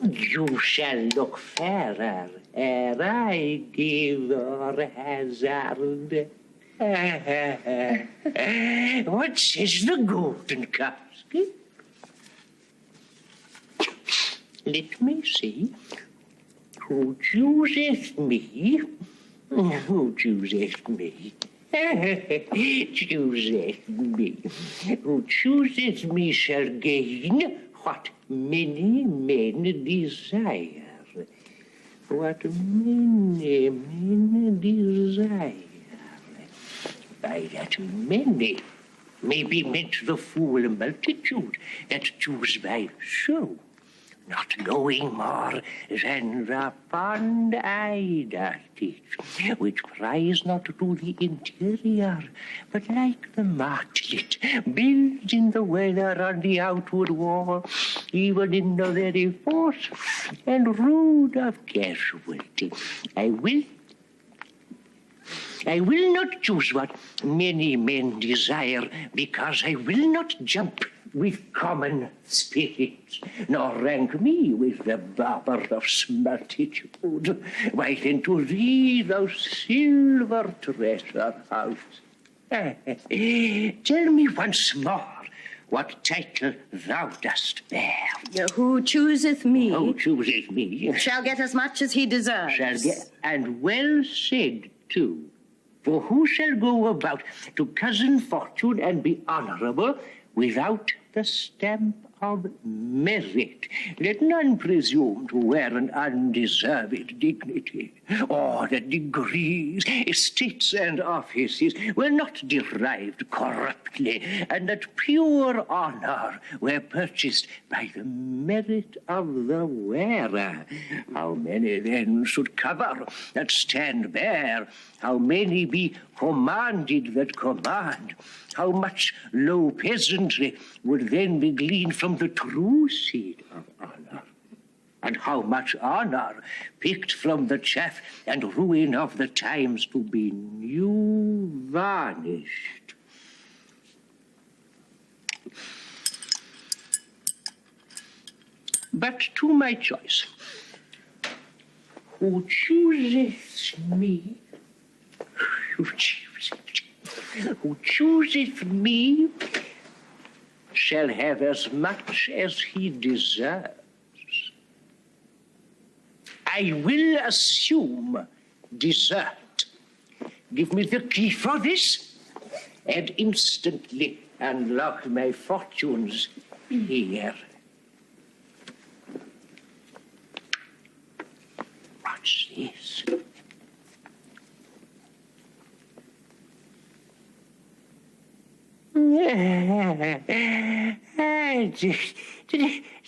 M: You shall look fairer ere I give or hazard. What says the golden casket? Let me see. Who chooseth me? Who chooseth me? Chooseth me. Who chooseth me shall gain what many men desire. What many men desire. By that many may be meant the fool multitude that choose by show, not knowing more than the fond eye doth teach, which pries not to the interior, but like the martlet builds in the weather on the outward wall, even in the very force and rude of casualty. I will not choose what many men desire, because I will not jump with common spirits, nor rank me with the barber of multitude, while into thee, thou silver treasure house. Tell me once more what title thou dost bear.
G: Who chooseth me?
M: Who chooseth me?
G: Shall get as much as he deserves.
M: Shall get, and well said, too. For who shall go about to cozen fortune and be honorable without the stamp of merit? Let none presume to wear an undeserved dignity, or that degrees, estates, and offices were not derived corruptly, and that pure honor were purchased by the merit of the wearer. How many then should cover that stand bare? How many be commanded that command? How much low peasantry would then be gleaned from the true seed of honor? And how much honor picked from the chaff and ruin of the times to be new varnished? But to my choice. Who chooseth me? Who chooseth me shall have as much as he deserves. I will assume desert. Give me the key for this, and instantly unlock my fortunes here. What's this?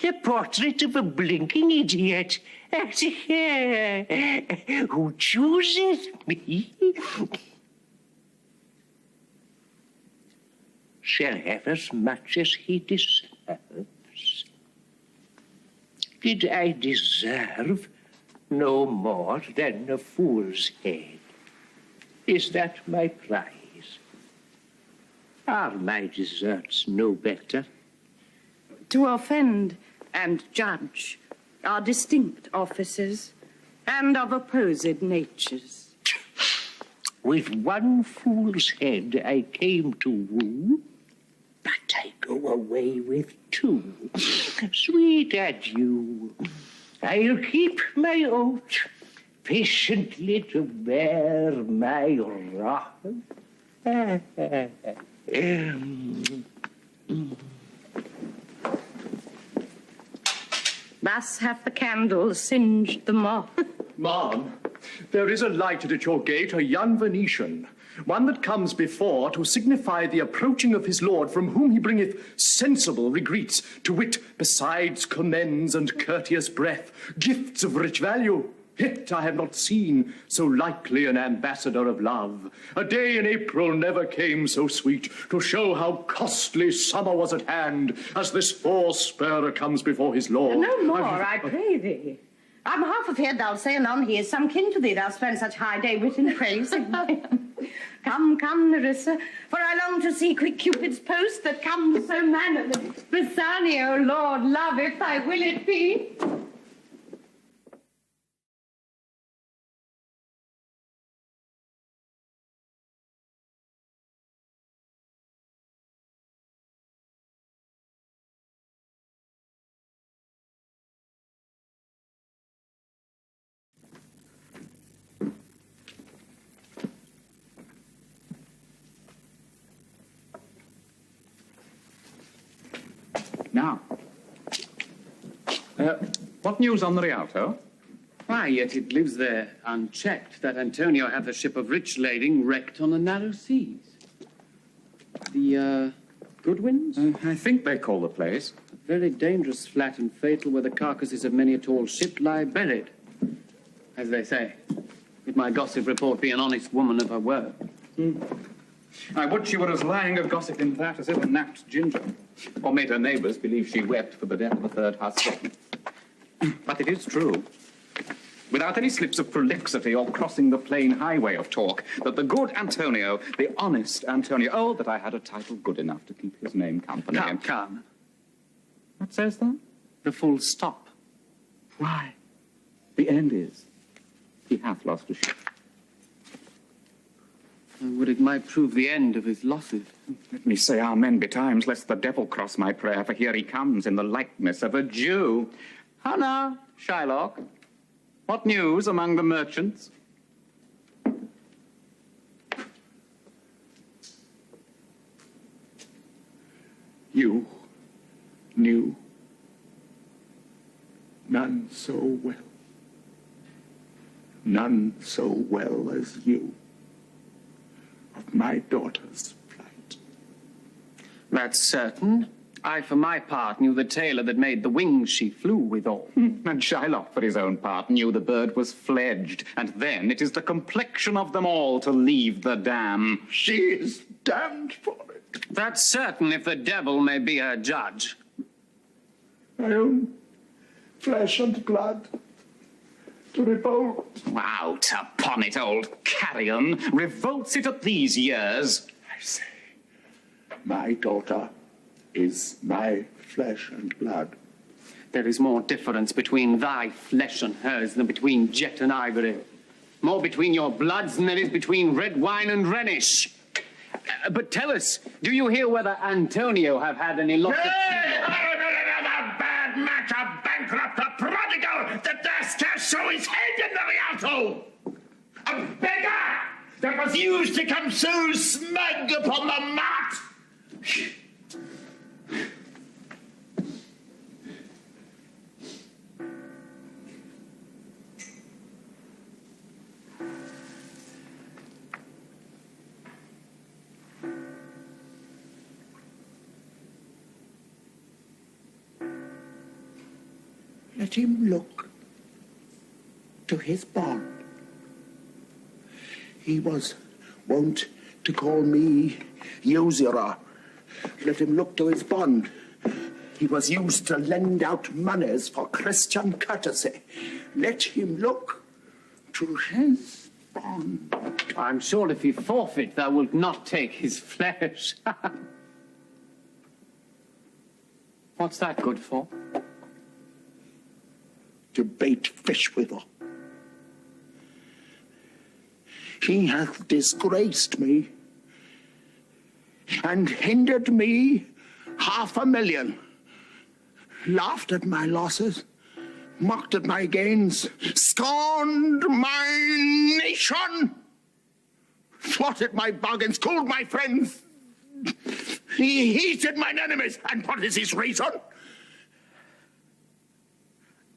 M: The portrait of a blinking idiot. Who chooses me shall have as much as he deserves. Did I deserve no more than a fool's head? Is that my prize? Are my deserts no better?
G: To offend and judge are distinct offices and of opposed natures.
M: With one fool's head I came to woo, but I go away with two. Sweet adieu. I'll keep my oath, patiently to bear my wrath.
G: Thus hath the candle singed the moth.
I: Ma'am, there is a lighted at your gate, a young Venetian, one that comes before to signify the approaching of his lord, from whom he bringeth sensible regreets, to wit, besides commends and courteous breath, gifts of rich value. Yet I have not seen so likely an ambassador of love. A day in April never came so sweet, to show how costly summer was at hand, as this forspurrer comes before his lord.
G: No more, I pray thee. I'm half afeard thou say anon he is some kin to thee, thou spend such high day wit in praise. Come, come, Nerissa, for I long to see quick Cupid's post that comes so mannerly. Bassanio, Lord, love, if thy will it be.
C: Now, what news on the Rialto?
B: Why, yet it lives there unchecked that Antonio hath a ship of rich lading wrecked on the narrow seas. The, Goodwins?
C: I think they call the place.
B: A very dangerous flat and fatal where the carcasses of many a tall ship lie buried. As they say, if my gossip report be an honest woman of her word.
C: I would she were as lying a gossip in that as ever napped ginger, or made her neighbours believe she wept for the death of a third husband. But it is true, without any slips of prolixity or crossing the plain highway of talk, that the good Antonio, the honest Antonio, oh, that I had a title good enough to keep his name company.
B: Come.
C: What says that?
B: The full stop.
C: Why? The end is, he hath lost a ship.
B: Would it might prove the end of his losses.
C: Let me say amen betimes, lest the devil cross my prayer, for here he comes in the likeness of a Jew. How now, Shylock? What news among the merchants?
F: You knew none so well. None so well as you. Of my daughter's plight.
B: That's certain. I, for my part, knew the tailor that made the wings she flew withal.
C: And Shylock, for his own part, knew the bird was fledged, and then it is the complexion of them all to leave the dam.
F: She is damned for it.
B: That's certain, if the devil may be her judge.
F: My own flesh and blood. To revolt.
C: Out upon it, old carrion. Revolts it at these years.
F: I say, my daughter is my flesh and blood.
B: There is more difference between thy flesh and hers than between jet and ivory. More between your bloods than there is between red wine and Rhenish. But tell us, do you hear whether Antonio have had any loss of...
F: Another bad match, a bankrupt, a prodigal that dares to show his head in the Rialto! A beggar that was used to come so smug upon the mart! Let him look to his bond. He was wont to call me usurer. Let him look to his bond. He was used to lend out moneys for Christian courtesy. Let him look to his bond.
B: I'm sure if he forfeit, thou wilt not take his flesh. What's that good for?
F: To bait fish withal. He hath disgraced me and hindered me 500,000, laughed at my losses, mocked at my gains, scorned my nation, thwarted my bargains, cooled my friends. He heated mine enemies, and what is his reason?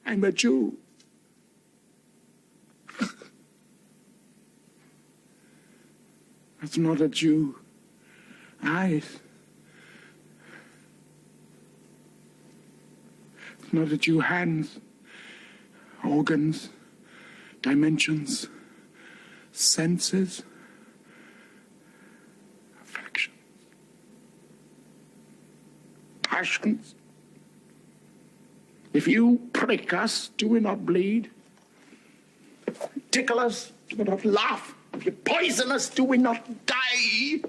F: I'm a Jew. That's not a Jew. Eyes. It's not a Jew. Hands. Organs. Dimensions. Senses. Affections. Passions. If you prick us, do we not bleed? Tickle us, do we not laugh? If you poison us, do we not die?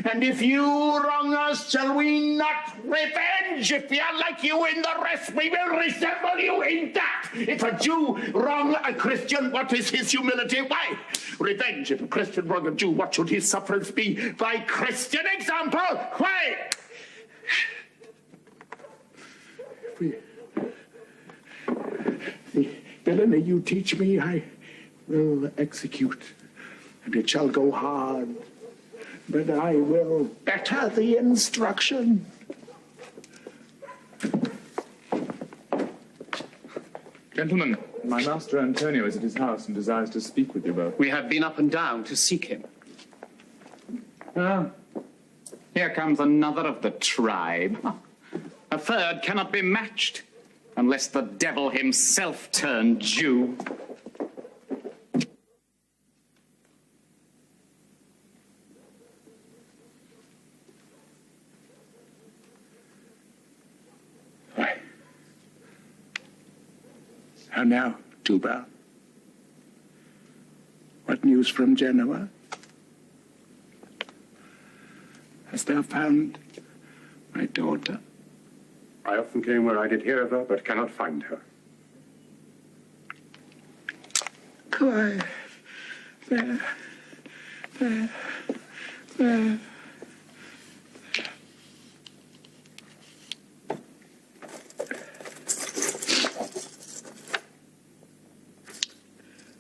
F: And if you wrong us, shall we not revenge? If we are like you in the rest, we will resemble you in that. If a Jew wrong a Christian, what is his humility? Why? Revenge. If a Christian wrong a Jew, what should his sufferance be? By Christian example. Why? The villainy you teach me, I will execute, and it shall go hard. But I will better the instruction.
I: Gentlemen, my master Antonio is at his house and desires to speak with you both.
B: We have been up and down to seek him.
C: Here comes another of the tribe. A third cannot be matched unless the devil himself turn Jew.
F: How now, Tubal? What news from Genoa? Hast thou found my daughter?
A: I often came where I did hear of her, but cannot find her.
F: Quiet. There.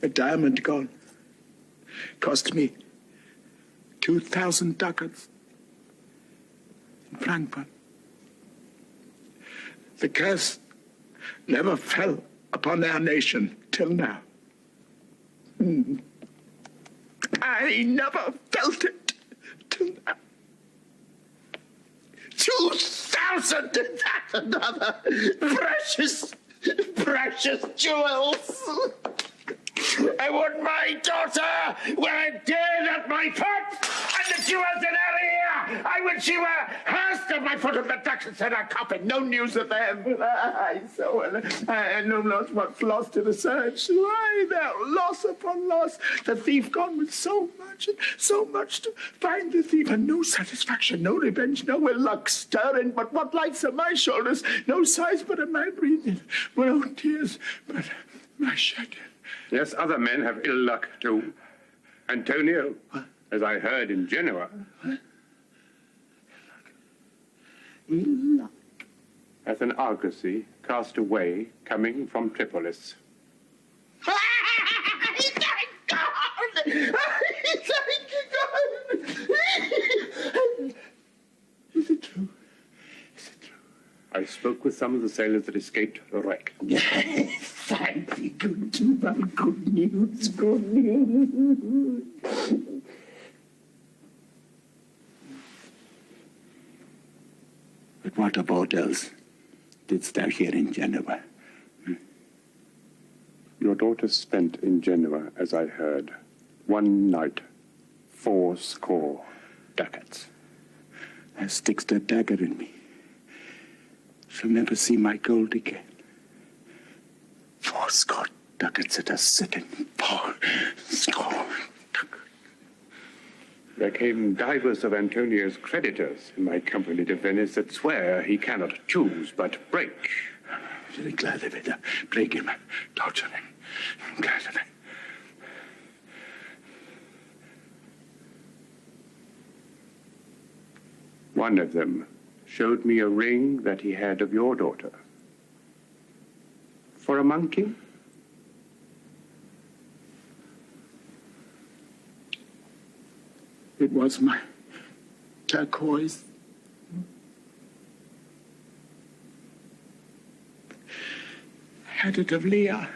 F: A diamond gone. Cost me 2,000 ducats in Frankfurt. The curse never fell upon our nation till now. I never felt it till now. 2,000 and that another precious jewels. I want my daughter were dead at my foot, and the jewels in her ear. I would she were hers at my foot, and the duchess in her coffin. No news of them. I know not what's lost in the search. Why, now, loss upon loss. The thief gone with so much to find the thief, and no satisfaction, no revenge, no ill luck stirring. But what lights on my shoulders? No sighs but in my breathing, no tears but my shedding.
A: Yes, other men have ill luck too. Antonio, as I heard in Genoa,
F: Ill luck.
A: hath an argosy cast away coming from Tripolis.
F: Thank God! Thank God! Is it true?
A: I spoke with some of the sailors that escaped the wreck.
F: Thank thee, good Tubal. Good news, good news. But what of aught else didst thou hear in Genoa?
A: Your daughter spent in Genoa, as I heard, one night, 80 ducats.
F: Thou stickst a dagger in me. Shall never see my gold again. 80 ducats at a sitting. 80 ducats.
A: There came divers of Antonio's creditors in my company to Venice that swear he cannot choose but break.
F: Very glad of it. Break him, torture him. I'm glad of it.
A: One of them showed me a ring that he had of your daughter. For a monkey?
F: It was my turquoise. Had it of Leah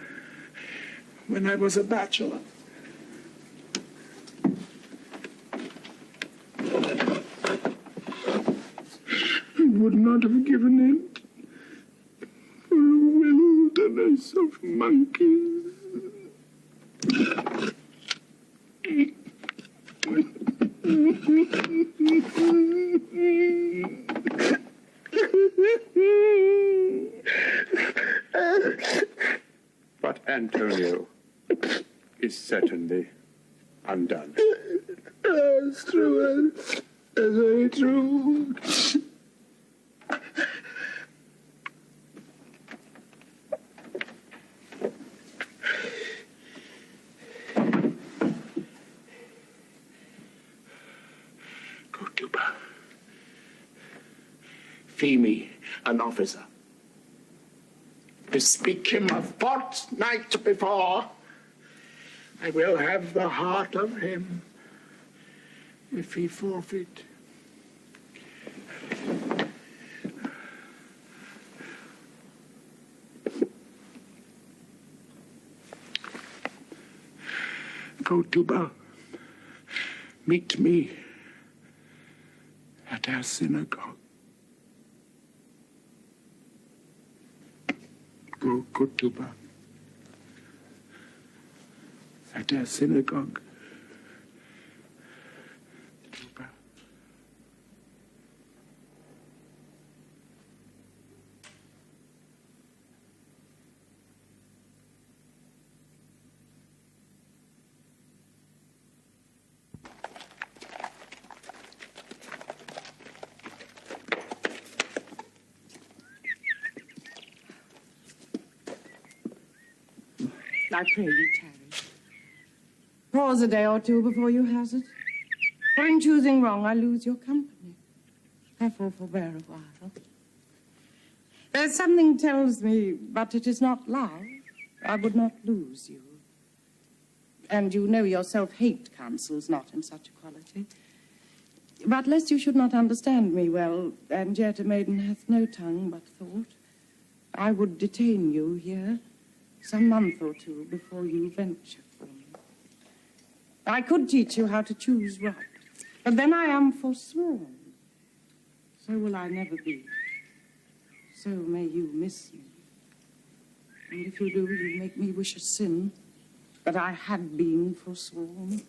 F: when I was a bachelor. I would not have given it for a wilderness of monkeys. is certainly undone.
N: That's true. That's very true.
F: Go, Tuba. Fee me an officer. Bespeak him a fortnight before. I will have the heart of him if he forfeit. Go, Tuba. Meet me at our synagogue. Go, Tuba. At our synagogue. Tuba.
G: I pray you tarry. Pause a day or two before you hazard. For in choosing wrong, I lose your company. Therefore, forbear a while. There's something tells me, but it is not love. I would not lose you. And you know yourself hate counsels not in such a quality. But lest you should not understand me well, and yet a maiden hath no tongue but thought, I would detain you here some month or two before you venture from me. I could teach you how to choose right, but then I am forsworn. So will I never be. So may you miss me. And if you do, you make me wish a sin, that I had been forsworn.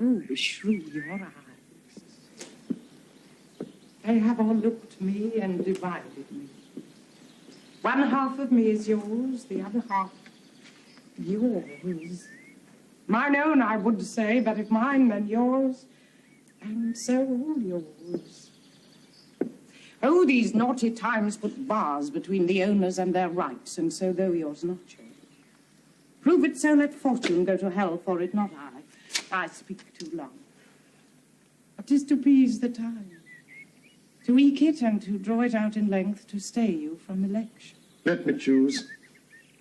G: Oh, beshrew your eyes. They have all looked me and divided me. One half of me is yours, the other half yours. Mine own, I would say, but if mine, then yours, and so all yours. Oh, these naughty times put bars between the owners and their rights, and so though yours not yours. Prove it so, let fortune go to hell for it, not I. I speak too long. But 'tis to please the time, to eke it and to draw it out in length, to stay you from election.
D: Let me choose.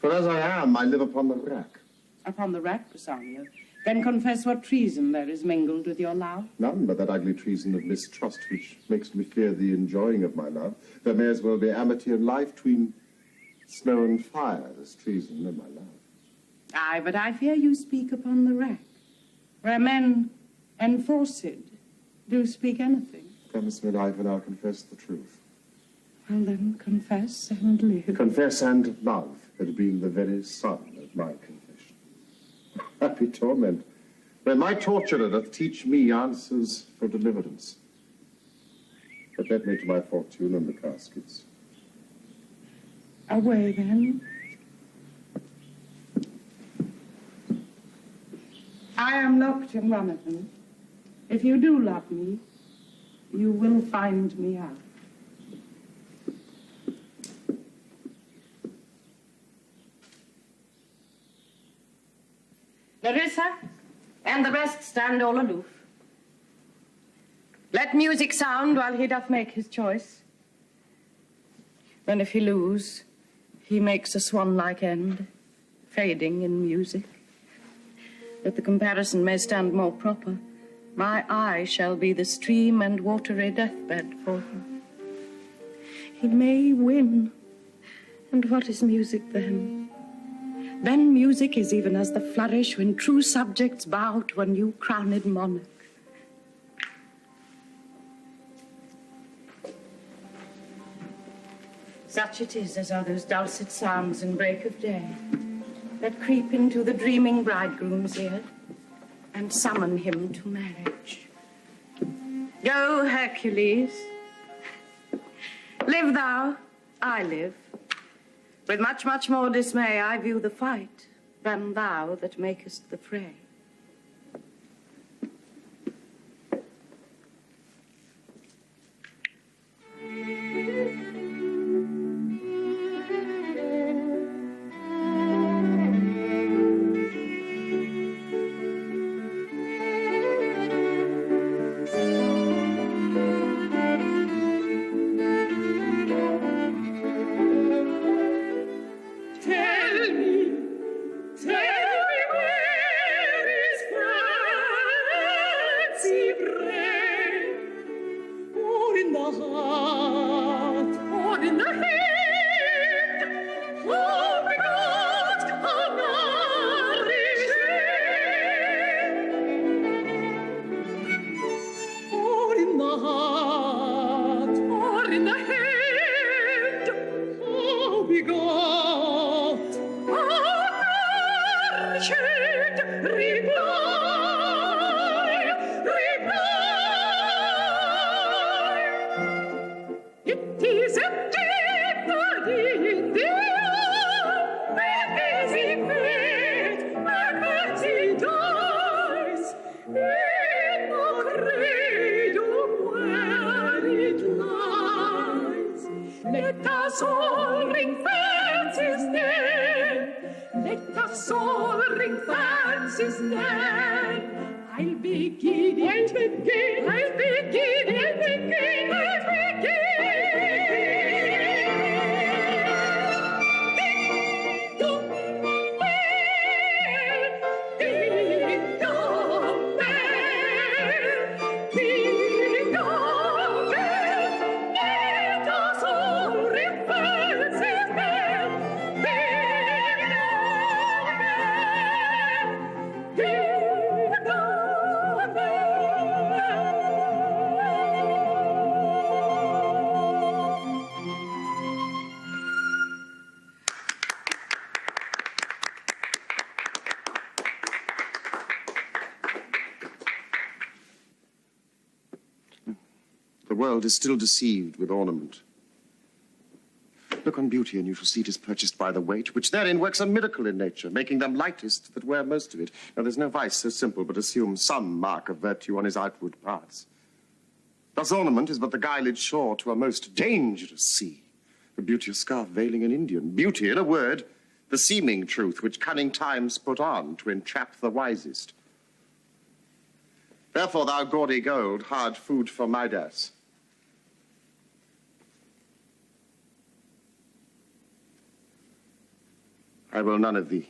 D: For as I am, I live upon the rack.
G: Upon the rack, Bassanio. Then confess what treason there is mingled with your love.
D: None but that ugly treason of mistrust which makes me fear the enjoying of my love. There may as well be amity of life between snow and fire as treason and my love.
G: Aye, but I fear you speak upon the rack, where men enforced do speak anything.
D: Promise me life and I'll confess the truth.
G: Well then, confess and live.
D: Confess and love had been the very sun of my confession. Happy torment, when my torturer doth teach me answers for deliverance. But let me to my fortune and the caskets.
G: Away then. I am locked in one of them. If you do love me, you will find me out. Larissa and the rest stand all aloof. Let music sound while he doth make his choice. Then if he lose, he makes a swan-like end, fading in music. That the comparison may stand more proper, my eye shall be the stream and watery deathbed for him. He may win, and what is music then? Then music is even as the flourish when true subjects bow to a new crowned monarch. Such it is as are those dulcet sounds in break of day that creep into the dreaming bridegroom's ear and summon him to marriage. Go, Hercules. Live thou, I live. With much, much more dismay I view the fight than thou that makest the fray.
O: fancy brain, or in the heart, or in the head. Oh, my God, how nourished, or in the heart, or in the head. Oh, we got nourished reply. It is a dead body there, where busy fate, where fancy dies, in the cradle where it lies. Let us all ring fancy's name, let us all ring fancy's name. I'll begin it, I'll begin, I'll begin, I'll begin, I'll begin. Ding dong bell, ding dong bell, ding dong bell. Let us all ring fancy's bell, ding dong bell, ding dong bell.
D: The world is still deceived with ornament. Look on beauty, and you shall see it is purchased by the weight, which therein works a miracle in nature, making them lightest that wear most of it. Now, there's no vice so simple but assume some mark of virtue on his outward parts. Thus ornament is but the guiled shore to a most dangerous sea, the beauteous scarf veiling an Indian. Beauty, in a word, the seeming truth which cunning times put on to entrap the wisest. Therefore, thou gaudy gold, hard food for Midas. I will none of thee.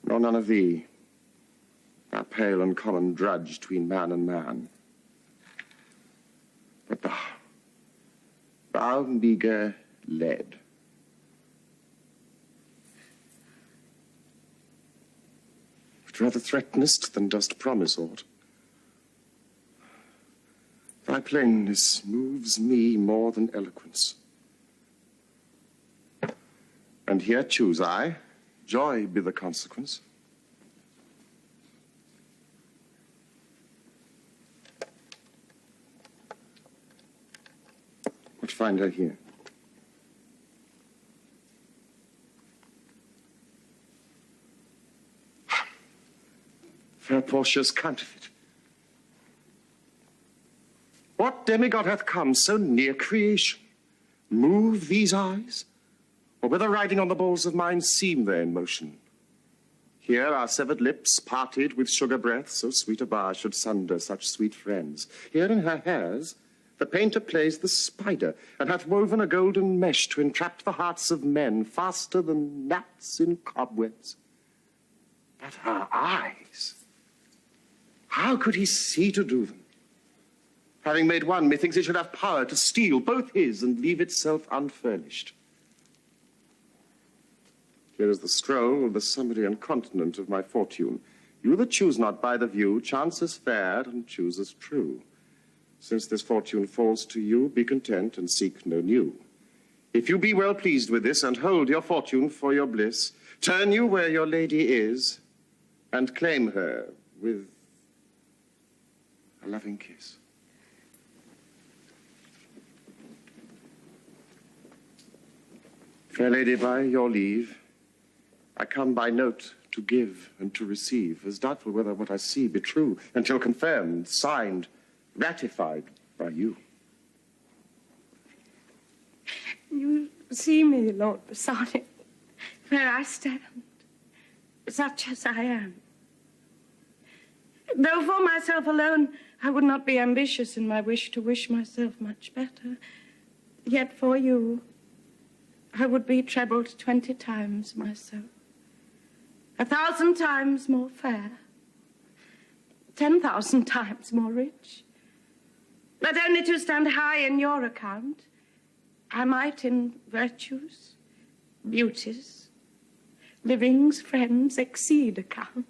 D: Nor none of thee, thou pale and common drudge between man and man. But thou meager lead. Which rather threatenest than dost promise aught. Thy plainness moves me more than eloquence. And here choose I, joy be the consequence. What find I here? Fair Portia's counterfeit. What demigod hath come so near creation? Move these eyes? Or whether riding on the balls of mine seem they in motion? Here are severed lips, parted with sugar breath, so sweet a bar should sunder such sweet friends. Here in her hairs the painter plays the spider, and hath woven a golden mesh to entrap the hearts of men faster than gnats in cobwebs. But her eyes, how could he see to do them? Having made one, methinks it should have power to steal both his and leave itself unfurnished. Here is the scroll of the summary and continent of my fortune. You that choose not by the view, chance as fair and choose as true. Since this fortune falls to you, be content and seek no new. If you be well pleased with this and hold your fortune for your bliss, turn you where your lady is and claim her with a loving kiss. Fair lady, by your leave, I come by note to give and to receive, as doubtful whether what I see be true, until confirmed, signed, ratified by you.
G: You see me, Lord Bassanio, where I stand, such as I am. Though for myself alone, I would not be ambitious in my wish to wish myself much better, yet for you, I would be trebled 20 times myself, 1,000 times more fair, 10,000 times more rich. But only to stand high in your account, I might in virtues, beauties, livings, friends, exceed account.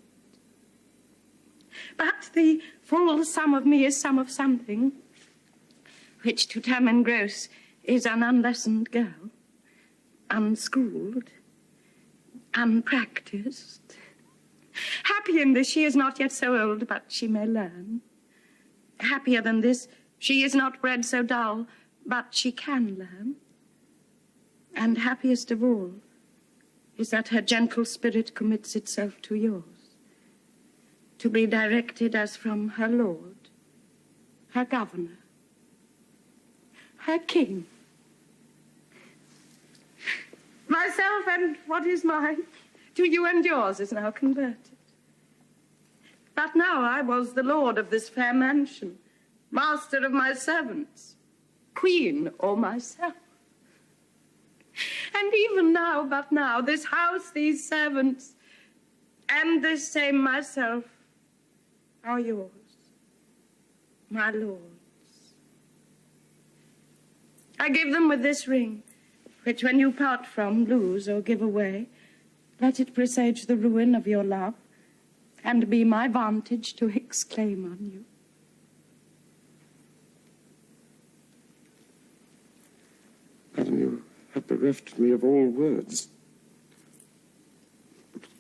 G: But the full sum of me is sum of something, which to term and gross is an unlessoned girl, unschooled, unpracticed. Happy in this, she is not yet so old, but she may learn. Happier than this, she is not bred so dull, but she can learn. And happiest of all is that her gentle spirit commits itself to yours, to be directed as from her lord, her governor, her king. Myself and what is mine, to you and yours, is now converted. But now I was the lord of this fair mansion, master of my servants, queen or myself. And even now, but now, this house, these servants, and this same myself are yours, my lords. I give them with this ring, which when you part from, lose, or give away, let it presage the ruin of your love, and be my vantage to exclaim on you.
D: Madam, you have bereft me of all words.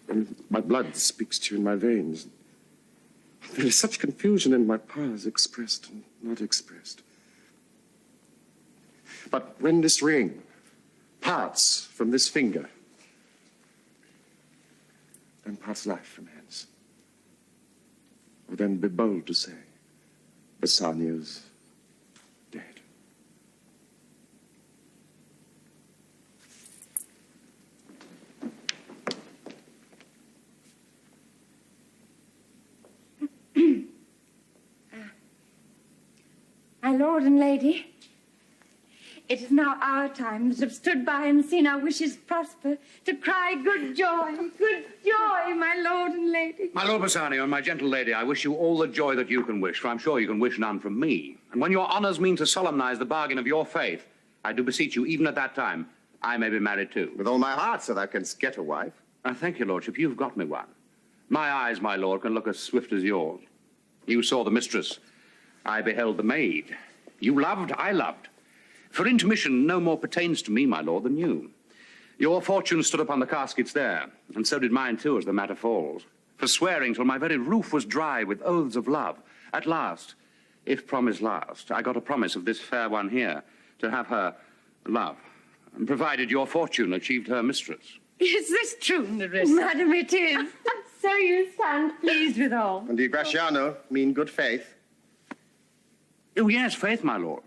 D: And my blood speaks to you in my veins. There is such confusion in my powers, expressed and not expressed. But when this ring parts from this finger, then parts life from hence. I would then be bold to say, Bassanio's dead.
H: My lord and lady, it is now our time that have stood by and seen our wishes prosper to cry good joy, my lord and lady.
A: My Lord Bassanio and my gentle lady, I wish you all the joy that you can wish, for I'm sure you can wish none from me. And when your honours mean to solemnize the bargain of your faith, I do beseech you, even at that time, I may be married too.
D: With all my heart, so thou canst get a wife.
A: Thank you, lordship, you've got me one. My eyes, my lord, can look as swift as yours. You saw the mistress, I beheld the maid. You loved, I loved. For intermission no more pertains to me, my lord, than you. Your fortune stood upon the caskets there, and so did mine too, as the matter falls. For swearing till my very roof was dry with oaths of love, at last, if promise last, I got a promise of this fair one here, to have her love, and provided your fortune achieved her mistress.
G: Is this true, Nerissa?
H: Madam, it is. So you sound pleased with all.
D: And the Graciano mean good faith.
A: Oh, yes, faith, my lord.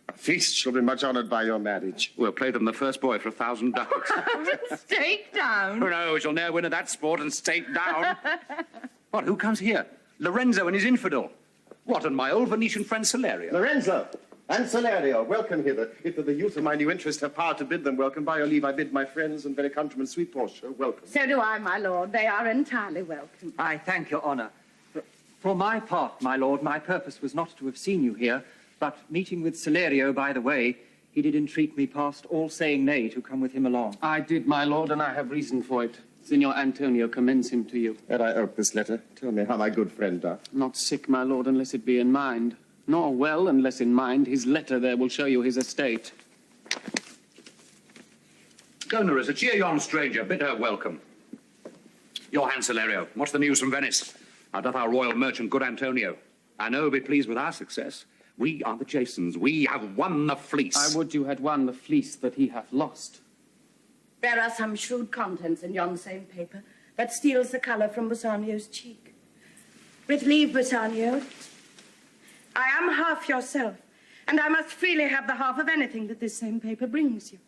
D: A feast shall be much honoured by your marriage.
A: We'll play them the first boy for 1,000 ducats.
G: Stake down.
A: Oh, no, we shall ne'er win at that sport and stake down. What, who comes here? Lorenzo and his infidel. What, and my old Venetian friend Salerio?
D: Lorenzo and Salerio, welcome hither. If the youth of my new interest have power to bid them welcome, by your leave I bid my friends and very countrymen sweet Portia welcome.
G: So do I, my lord. They are entirely welcome.
E: I thank your honour. For my part, my lord, my purpose was not to have seen you here, but meeting with Salerio by the way, he did entreat me past all saying nay to come with him along.
B: I did, my lord, and I have reason for it. Signor Antonio commends him to you.
D: Ere I ope this letter, tell me how my good friend doth.
B: Not sick, my lord, unless it be in mind, nor well unless in mind. His letter there will show you his estate.
A: Go, Nerissa, cheer yon stranger, bid her welcome. Your hand, Salerio. What's the news from Venice? How doth our royal merchant, good Antonio? I know be pleased with our success. We are the Jasons. We have won the fleece.
B: I would you had won the fleece that he hath lost.
G: There are some shrewd contents in yon same paper that steals the colour from Bassanio's cheek. With leave, Bassanio, I am half yourself, and I must freely have the half of anything that this same paper brings you.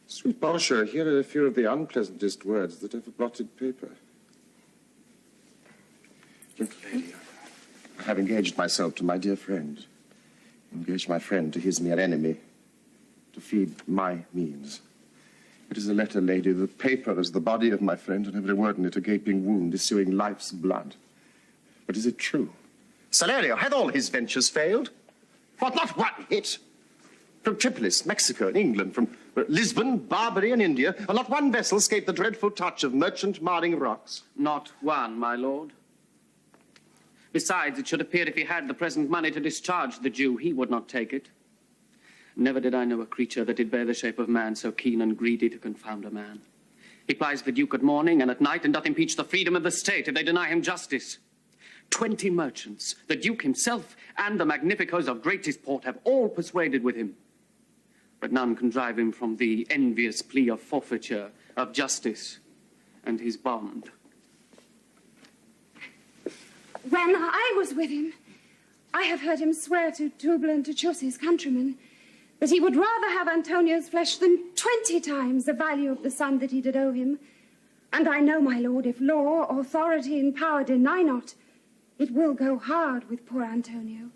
D: Sweet Portia, here are a few of the unpleasantest words that ever blotted paper. Gentle lady, I have engaged myself to my dear friend. Engaged my friend to his mere enemy, to feed my means. It is a letter, lady. The paper is the body of my friend, and every word in it a gaping wound issuing life's blood. But is it true? Salerio, had all his ventures failed? What, not one hit? From Tripolis, Mexico, and England, from Lisbon, Barbary, and India, and not one vessel escaped the dreadful touch of merchant marring rocks.
B: Not one, my lord. Besides, it should appear if he had the present money to discharge the Jew, he would not take it. Never did I know a creature that did bear the shape of man so keen and greedy to confound a man. He plies the Duke at morning and at night, and doth impeach the freedom of the state if they deny him justice. 20 merchants, the Duke himself, and the magnificos of greatest port have all persuaded with him. But none can drive him from the envious plea of forfeiture, of justice, and his bond.
J: When I was with him, I have heard him swear to Tubal and to Chus, his countrymen, that he would rather have Antonio's flesh than 20 times the value of the sum that he did owe him. And I know, my lord, if law, authority, and power deny not, it will go hard with poor Antonio.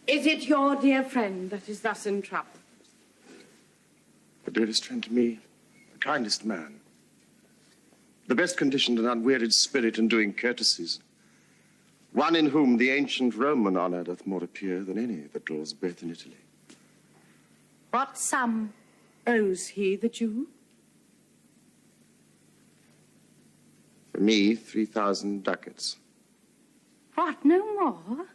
G: Is it your dear friend that is thus in trouble?
D: The dearest friend to me, the kindest man. The best conditioned and unwearied spirit in doing courtesies. One in whom the ancient Roman honor doth more appear than any that draws breath in Italy.
G: What sum owes he the Jew?
D: For me, 3,000 ducats.
G: What, no more?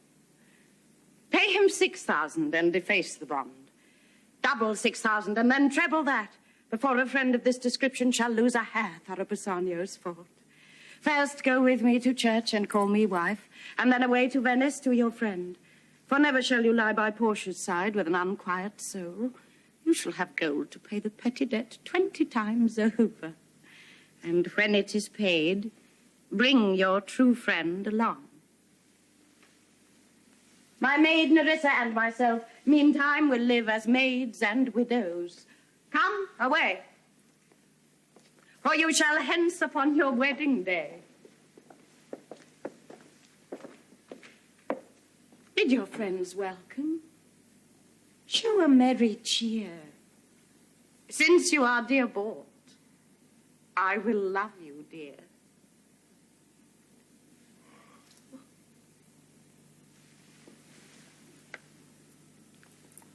G: Pay him 6,000 and deface the bond. Double 6,000 and then treble that before a friend of this description shall lose a hair thorough Bassanio's fault. First go with me to church and call me wife, and then away to Venice to your friend. For never shall you lie by Portia's side with an unquiet soul. You shall have gold to pay the petty debt 20 times over. And when it is paid, bring your true friend along. My maid Nerissa and myself, meantime, will live as maids and widows. Come, away. For you shall hence upon your wedding day. Bid your friends welcome. Show a merry cheer. Since you are dear bought, I will love you, dear.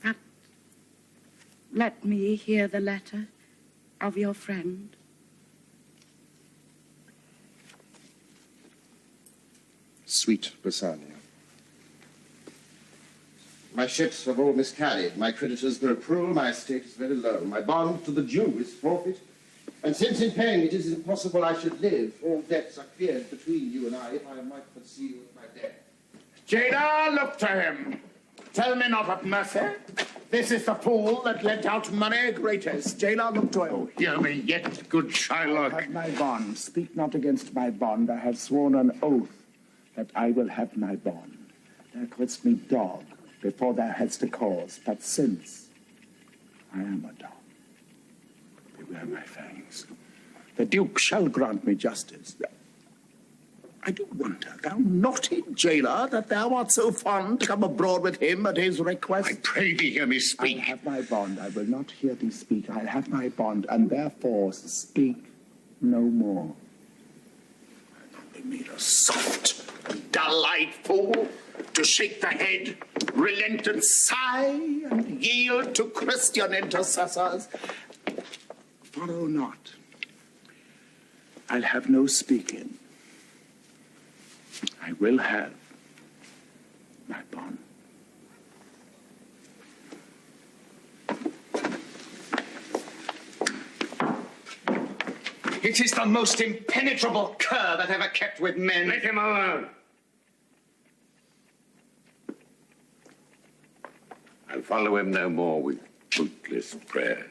G: But let me hear the letter of your friend.
D: Sweet Bassanio. My ships have all miscarried. My creditors grow cruel. My estate is very low. My bond to the Jew is forfeit. And since in paying it is impossible I should live, all debts are cleared between you and I, if I might but see you at my death.
F: Jada, look to him. Tell me not of mercy. This is the fool that lent out money greatest. Jailer, look to him.
L: Hear me yet, good Shylock.
F: I have my bond. Speak not against my bond. I have sworn an oath that I will have my bond. Thou couldst me dog before thou hadst a cause, but since I am a dog, beware my fangs. The Duke shall grant me justice. I do wonder, thou naughty jailer, that thou art so fond to come abroad with him at his request.
L: I pray thee hear me speak.
F: I have my bond. I will not hear thee speak. I have my bond, and therefore speak no more. They made a soft,
L: Dull-eyed fool, to shake the head, relent and sigh,
F: and yield to Christian intercessors. Follow not. I'll have no speaking. I will have my bond.
C: It is the most impenetrable cur that ever kept with men.
A: Let him alone.
L: I'll follow him no more with bootless prayers.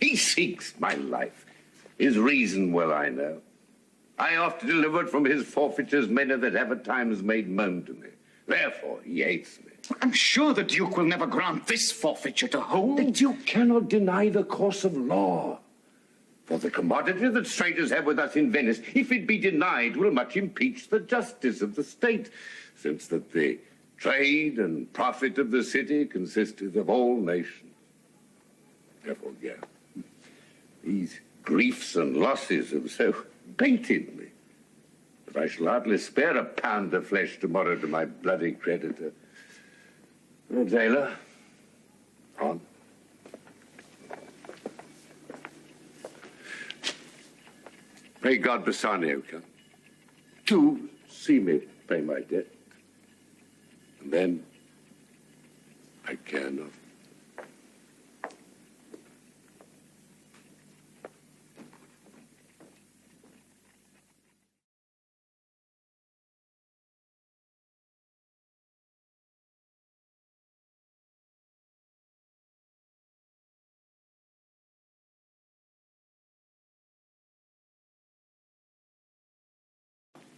L: He seeks my life. His reason well I know. I oft delivered from his forfeitures many that ever times made moan to me. Therefore he hates me.
C: I'm sure the Duke will never grant this forfeiture to hold.
L: The Duke cannot deny the course of law. For the commodity that traders have with us in Venice, if it be denied, will much impeach the justice of the state, since that the trade and profit of the city consisteth of all nations.
A: Olivier. These griefs and losses have so baited me that I shall hardly spare a pound of flesh tomorrow to my bloody creditor. Taylor, on. May God Bassanio come to see me pay my debt. And then I care not.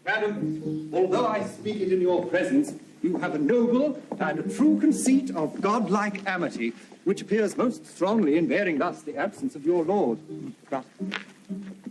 E: Madam, although I speak it in your presence, you have a noble and a true conceit of godlike amity, which appears most strongly in bearing thus the absence of your lord. But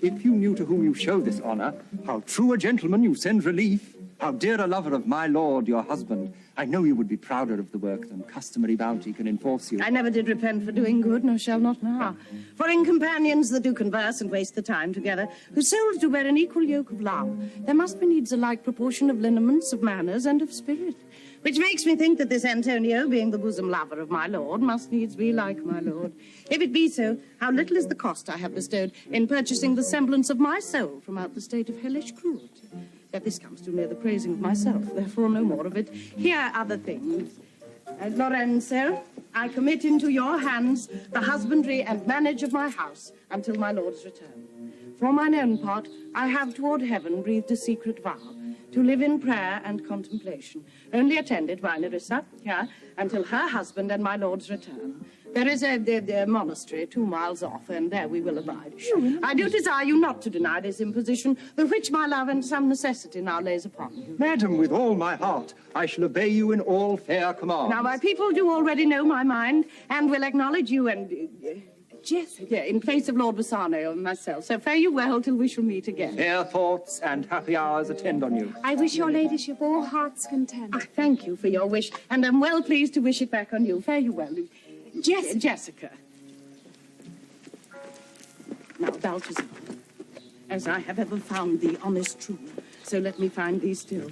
E: if you knew to whom you show this honour, how true a gentleman you send relief, how dear a lover of my lord, your husband, I know you would be prouder of the work than customary bounty can enforce you.
G: I never did repent for doing good, nor shall not now. For in companions that do converse and waste the time together, whose souls do bear an equal yoke of love, there must be needs a like proportion of lineaments, of manners, and of spirit. Which makes me think that this Antonio, being the bosom lover of my lord, must needs be like my lord. If it be so, how little is the cost I have bestowed in purchasing the semblance of my soul from out the state of hellish cruelty. Yet this comes too near the praising of myself, therefore no more of it. Here are the things. Lorenzo, I commit into your hands the husbandry and manage of my house until my lord's return. For mine own part, I have toward heaven breathed a secret vow, to live in prayer and contemplation, only attended by Nerissa, here, until her husband and my lord's return. There is a monastery 2 miles off, and there we will abide. I do desire you not to deny this imposition, the which my love and some necessity now lays upon you.
E: Madam, with all my heart, I shall obey you in all fair commands.
G: Now, my people do already know my mind, and will acknowledge you and Jessica in place of Lord Bassanio and myself. So fare you well till we shall meet again.
E: Fair thoughts and happy hours attend on you.
J: I wish your ladyship all heart's content.
G: Thank you for your wish, and I'm well pleased to wish it back on you. Fare you well. Jessica. Now, Balthazar, as I have ever found thee honest true, so let me find thee still.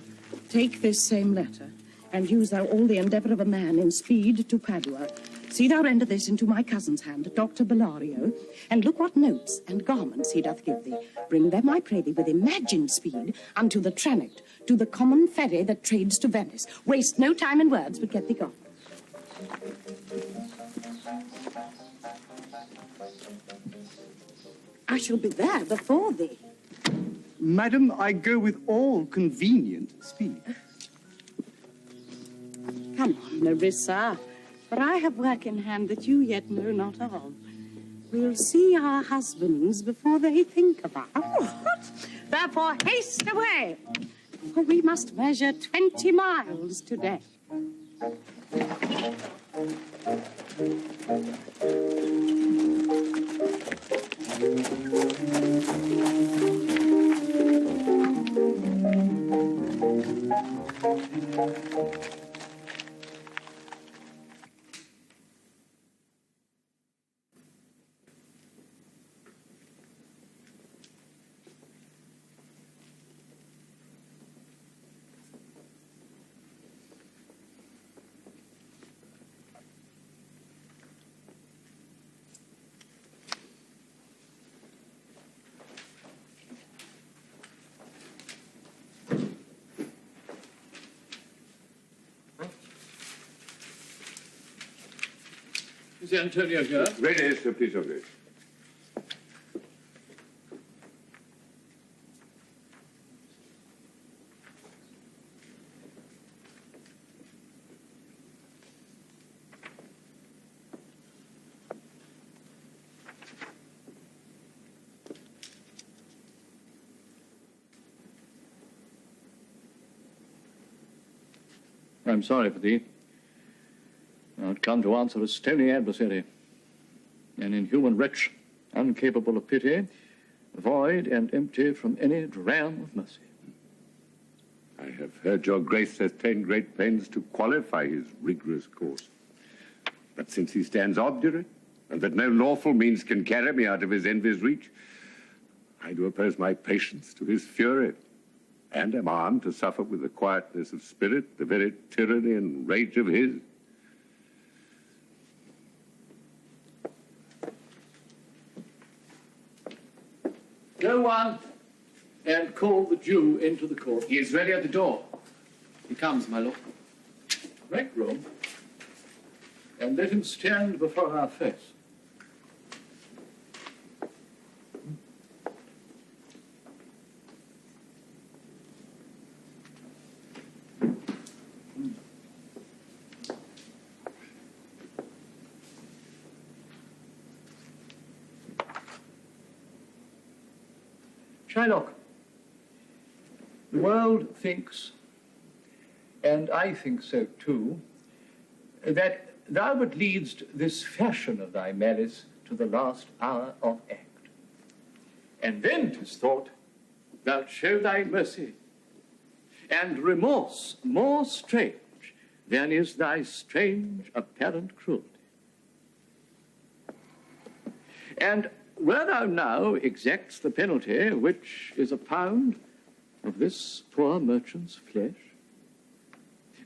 G: Take this same letter, and use thou all the endeavour of a man in speed to Padua. See thou render this into my cousin's hand, Dr. Bellario, and look what notes and garments he doth give thee. Bring them, I pray thee, with imagined speed unto the Tranect, to the common ferry that trades to Venice. Waste no time in words, but get thee gone. I shall be there before thee.
E: Madam, I go with all convenient speed.
G: Come on, Nerissa, for I have work in hand that you yet know not of. We'll see our husbands before they think of us. Therefore, haste away, for we must measure 20 miles today.
A: Is Antonio here? Ready, Sir Peter.
P: I'm sorry for thee. Thou art come to answer a stony adversary, an inhuman wretch, incapable of pity, void and empty from any dram of mercy.
A: I have heard your grace has taken great pains to qualify his rigorous course. But since he stands obdurate, and that no lawful means can carry me out of his envy's reach, I do oppose my patience to his fury, and am armed to suffer with the quietness of spirit the very tyranny and rage of his.
P: Go on and call the Jew into the court.
B: He is ready at the door. He comes, my lord.
P: Make room, and let him stand before our face. Shylock, the world thinks, and I think so too, that thou but leadst this fashion of thy malice to the last hour of act. And then 'tis thought thou'lt show thy mercy, and remorse more strange than is thy strange apparent cruelty. And where thou now exacts the penalty, which is a pound of this poor merchant's flesh,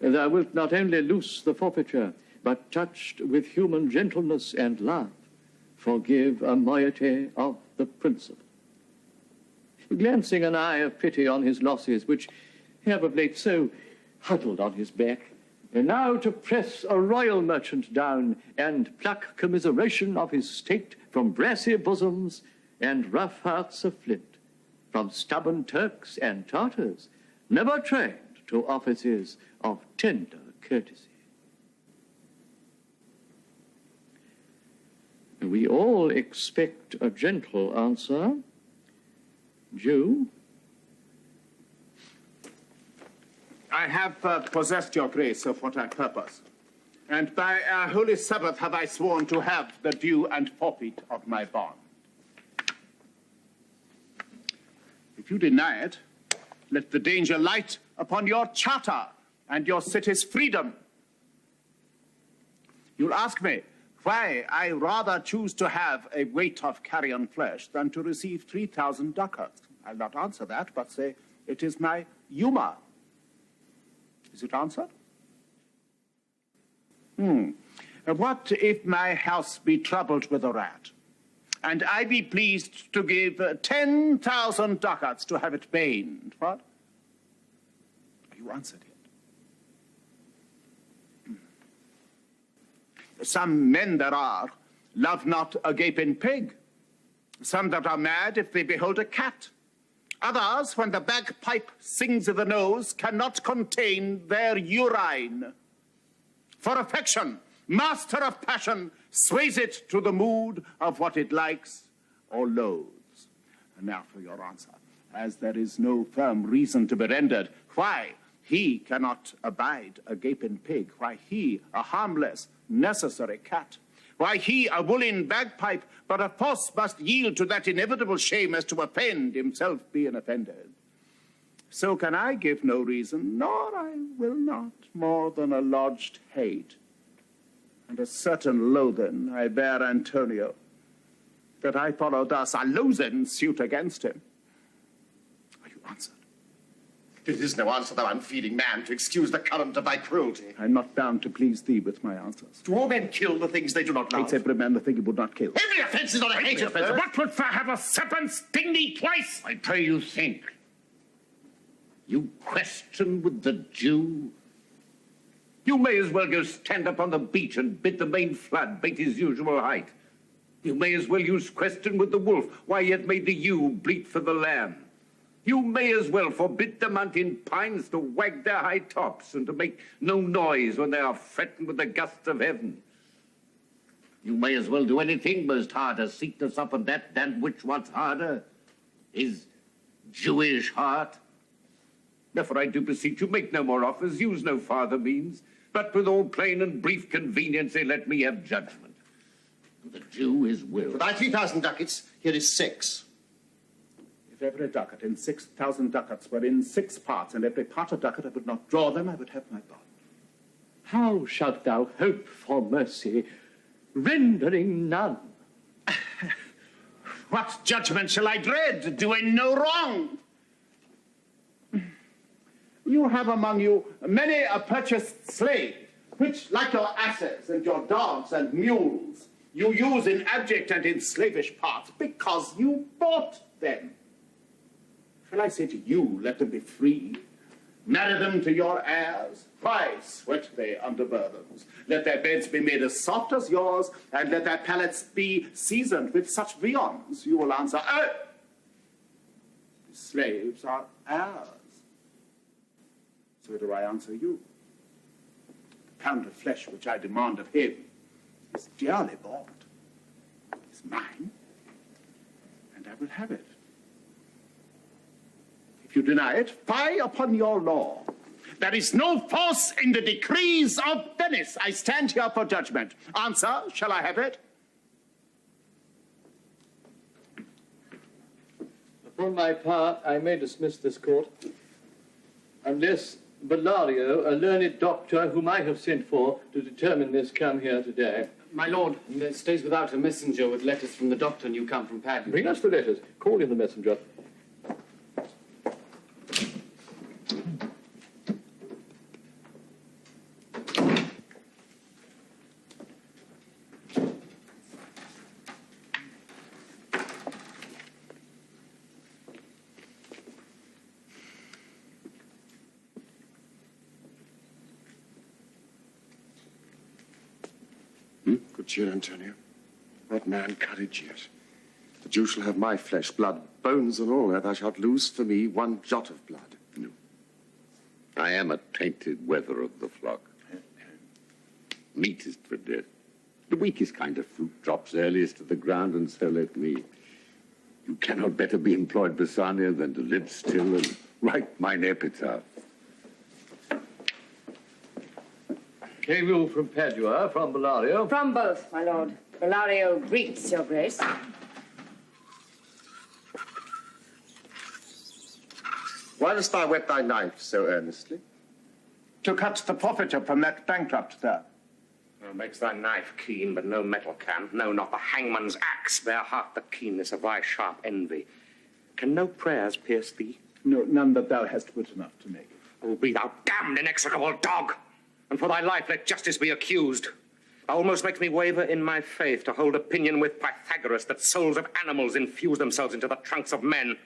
P: thou wilt not only loose the forfeiture, but touched with human gentleness and love, forgive a moiety of the principal. Glancing an eye of pity on his losses, which have of late so huddled on his back, and now to press a royal merchant down and pluck commiseration of his state from brassy bosoms and rough hearts of flint, from stubborn Turks and Tartars, never trained to offices of tender courtesy. We all expect a gentle answer. Jew?
F: I have possessed your grace of what I purpose, and by our holy Sabbath have I sworn to have the due and forfeit of my bond. If you deny it, let the danger light upon your charter and your city's freedom. You'll ask me why I rather choose to have a weight of carrion flesh than to receive 3,000 ducats. I'll not answer that, but say it is my humor. Is it answered? What if my house be troubled with a rat, and I be pleased to give 10,000 ducats to have it baned? What? Are you answered yet? Some men there are love not a gaping pig. Some that are mad if they behold a cat. Others, when the bagpipe sings in the nose, cannot contain their urine. For affection, master of passion, sways it to the mood of what it likes or loathes. And now for your answer. As there is no firm reason to be rendered, why he cannot abide a gaping pig, why he, a harmless, necessary cat, why he, a woolen bagpipe, but of force must yield to that inevitable shame as to offend himself being offended. So can I give no reason, nor I will not, more than a lodged hate, and a certain loathing I bear Antonio, that I follow thus a loathing suit against him. Are you answered?
D: It is no answer, thou unfeeling man, to excuse the current of thy cruelty.
F: I'm not bound to please thee with my answers.
D: Do all men kill the things they do not love?
F: Hates every man the thing he would not kill.
D: Every offence is not a hate offence.
F: What would for have a serpent sting thee twice?
L: I pray you think. You question with the Jew?
A: You may as well go stand up on the beach and bid the main flood bait his usual height. You may as well use question with the wolf, why yet made the ewe bleat for the lamb. You may as well forbid the mountain pines to wag their high tops and to make no noise when they are threatened with the gusts of heaven.
L: You may as well do anything most harder, seek to soften that than which what's harder is Jewish heart.
A: Therefore I do beseech you, make no more offers, use no farther means, but with all plain and brief conveniency let me have judgment.
L: The Jew his will.
D: For thy 3,000 ducats, here is 6.
F: If every ducat in 6,000 ducats were in 6 parts, and every part a ducat, I would not draw them, I would have my bond.
P: How shalt thou hope for mercy rendering none.
F: What judgment shall I dread, doing no wrong? You have among you many a purchased slave, which, like your asses and your dogs and mules, you use in abject and in slavish parts because you bought them. Shall I say to you, let them be free? Marry them to your heirs? Why sweat they under burdens? Let their beds be made as soft as yours, and let their palates be seasoned with such viands. You will answer, oh, the slaves are ours. So do I answer you. The pound of flesh which I demand of him is dearly bought. It's mine, and I will have it. If you deny it, fie upon your law. There is no force in the decrees of Venice. I stand here for judgment. Answer, shall I have it?
P: Upon my part, I may dismiss this court, unless Bellario, a learned doctor whom I have sent for to determine this, come here today.
B: My lord, there stays without a messenger with letters from the doctor, and you come from Padua.
P: Bring us the letters. Call in the messenger.
D: Good cheer, Antonio. What man courage yet? The Jew shall have my flesh, blood, bones and all, ere thou shalt lose for me one jot of blood.
L: No. I am a tainted wether of the flock. Meatest for death. The weakest kind of fruit drops earliest to the ground, and so let me. You cannot better be employed, Bassanio, than to live still and write mine epitaph.
P: Came you from Padua, from Bellario?
H: From both, my lord. Bellario greets your grace.
D: Why dost thou whet thy knife so earnestly?
F: To cut the forfeiture from that bankrupt there.
A: Makes thy knife keen, but no metal can. No, not the hangman's axe bear half the keenness of thy sharp envy. Can no prayers pierce thee?
F: No, none that thou hast wit enough to make.
A: Oh, be thou damned, inexorable dog! And for thy life let justice be accused. Thou almost makes me waver in my faith to hold opinion with Pythagoras that souls of animals infuse themselves into the trunks of men.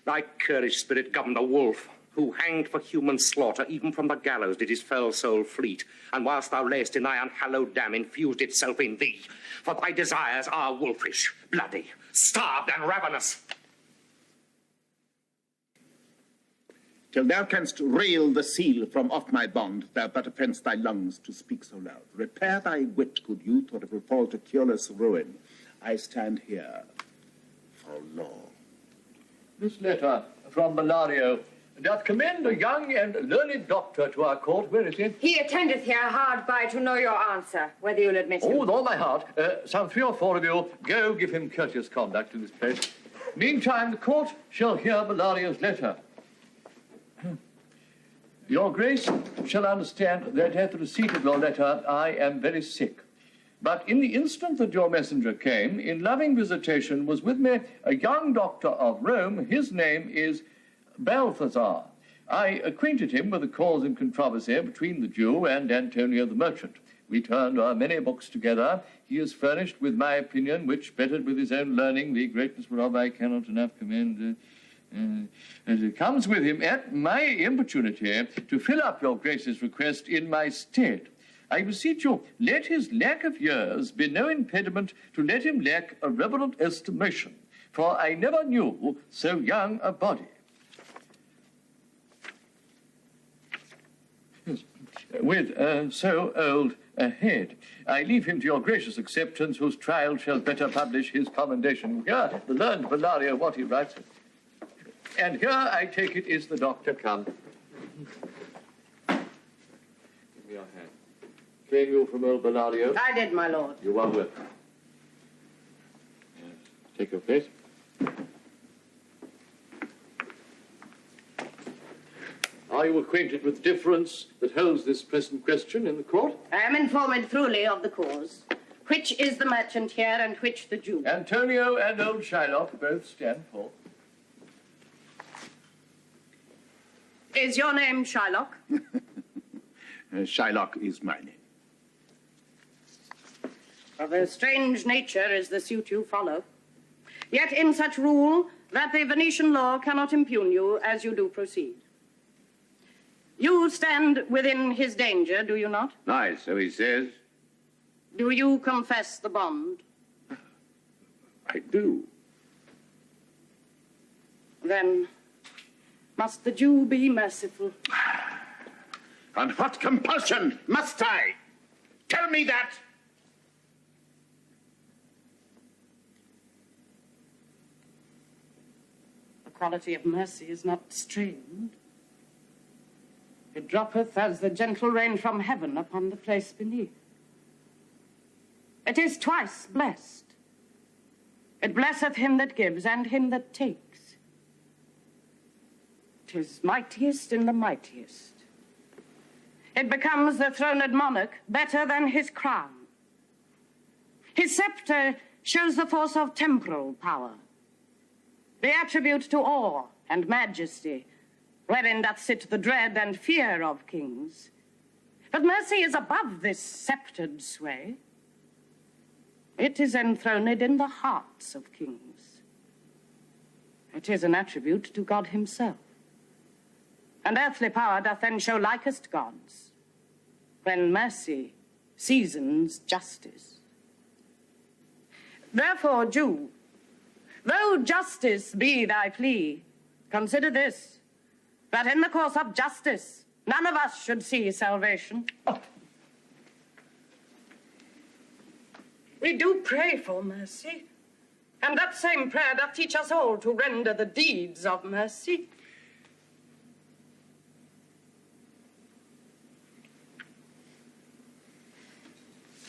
A: Thy currish spirit governed a wolf, who hanged for human slaughter, even from the gallows did his fell soul fleet, and whilst thou layest in thy unhallowed dam, infused itself in thee. For thy desires are wolfish, bloody, starved and ravenous.
F: Till thou canst rail the seal from off my bond, thou but offense thy lungs to speak so loud. Repair thy wit, good youth, or it will fall to cureless ruin. I stand here for law.
P: This letter from Bellario doth commend a young and learned doctor to our court. Where is he?
H: He attendeth here hard by to know your answer, whether you'll admit him.
P: Oh, with all my heart. Some 3 or 4 of you, go give him courteous conduct to this place. Meantime, the court shall hear Bellario's letter. Your Grace shall understand that at the receipt of your letter I am very sick. But in the instant that your messenger came, in loving visitation was with me a young doctor of Rome. His name is Balthazar. I acquainted him with the cause and controversy between the Jew and Antonio the merchant. We turned our many books together. He is furnished with my opinion, which, bettered with his own learning, the greatness whereof I cannot enough commend, as it comes with him at my importunity to fill up your Grace's request in my stead. I beseech you, let his lack of years be no impediment to let him lack a reverent estimation, for I never knew so young a body. With so old a head. I leave him to your gracious acceptance, whose trial shall better publish his commendation. Here, the learned Bellario, what he writes. And here, I take it, is the doctor come. Give me your hand. Came you from old Bellario?
G: I did, my lord.
P: You are with. Yes. Take your place. Are you acquainted with the difference that holds this present question in the court?
G: I am informed truly of the cause. Which is the merchant here and which the Jew?
P: Antonio and old Shylock both stand forth.
G: Is your name Shylock?
F: Shylock is my name.
G: Of a strange nature is the suit you follow. Yet in such rule that the Venetian law cannot impugn you as you do proceed. You stand within his danger, do you not?
A: Aye, so he says.
G: Do you confess the bond?
F: I do.
G: Then must the Jew be merciful?
F: On what compulsion must I? Tell me that.
G: The quality of mercy is not strained. It droppeth as the gentle rain from heaven upon the place beneath. It is twice blessed. It blesseth him that gives and him that takes. It is mightiest in the mightiest. It becomes the throned monarch better than his crown. His scepter shows the force of temporal power, the attribute to awe and majesty, wherein doth sit the dread and fear of kings. But mercy is above this sceptred sway. It is enthroned in the hearts of kings. It is an attribute to God himself. And earthly power doth then show likest gods, when mercy seasons justice. Therefore, Jew, though justice be thy plea, consider this, that in the course of justice, none of us should see salvation. We do pray for mercy, and that same prayer doth teach us all to render the deeds of mercy.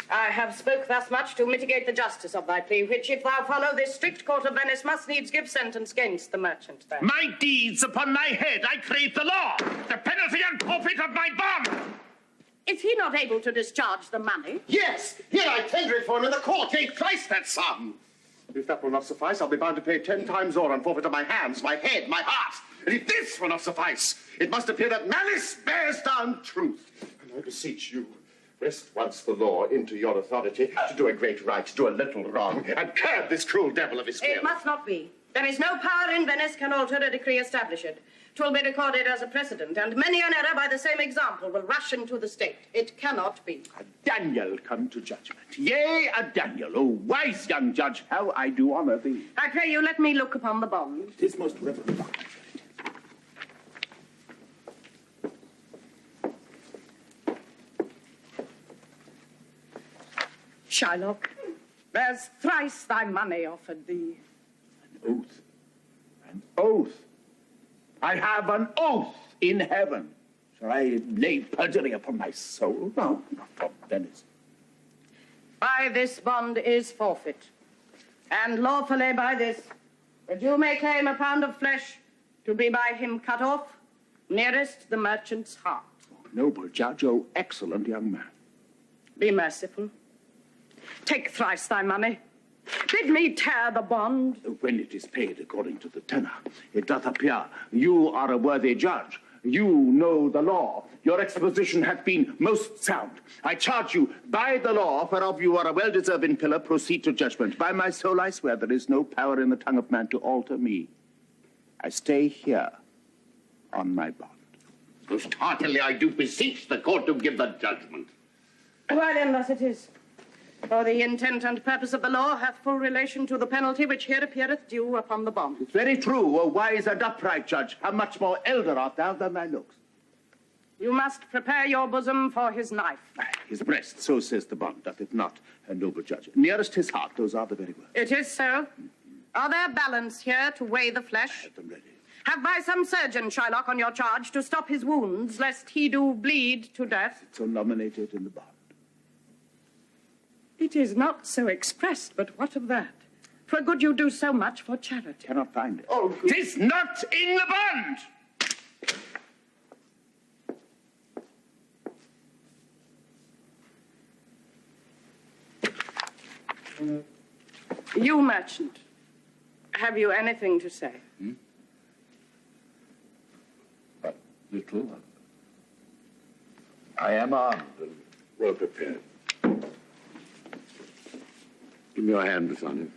G: I have spoke thus much to mitigate the justice of thy plea, which, if thou follow this strict court of Venice, must needs give sentence against the merchant there.
F: My deeds upon my head, I crave the law, the penalty and forfeit of my bond.
G: Is he not able to discharge the money?
D: Yes, here I tender it for him in the court.
F: Take thrice that sum.
D: If that will not suffice, I'll be bound to pay 10 times more on forfeit of my hands, my head, my heart. And if this will not suffice, it must appear that malice bears down truth. And I beseech you, wrest once the law into your authority to do a great right, do a little wrong, and curb this cruel devil of his will.
G: It must not be. There is no power in Venice can alter a decree established. 'Twill be recorded as a precedent, and many an error by the same example will rush into the state. It cannot be.
F: A Daniel come to judgment. Yea, a Daniel, O wise young judge, how I do honor thee.
G: I pray you let me look upon the bond.
F: 'Tis most reverend.
G: Shylock, there's thrice thy money offered thee.
F: An oath. An oath. I have an oath in heaven. Shall I lay perjury upon my soul? No, not from Venice.
G: By this bond is forfeit, and lawfully by this, the Jew may claim a pound of flesh to be by him cut off, nearest the merchant's heart.
F: Noble judge, O excellent young man.
G: Be merciful. Take thrice thy money. Bid me tear the bond.
F: When it is paid according to the tenor, it doth appear you are a worthy judge. You know the law. Your exposition hath been most sound. I charge you, by the law, whereof you are a well-deserving pillar, proceed to judgment. By my soul I swear there is no power in the tongue of man to alter me. I stay here on my bond.
A: Most heartily I do beseech the court to give the judgment.
G: Why then thus it is. For the intent and purpose of the law hath full relation to the penalty which here appeareth due upon the bond.
F: It's very true, O wise and upright judge. How much more elder art thou than thy looks?
G: You must prepare your bosom for his knife.
F: His breast, so says the bond, doth it not, a noble judge? Nearest his heart, those are the very words.
G: It is so. Are there balance here to weigh the flesh?
F: Have them ready.
G: Have by some surgeon, Shylock, on your charge to stop his wounds, lest he do bleed to death.
F: So nominated in the bond.
G: It is not so expressed, but what of that? 'Twere good you do so much for charity.
F: Cannot find it. Oh, 'tis not in the bond!
G: You, merchant, have you anything to say?
A: But little. I am armed and well prepared. Give me your hand, Bassanio.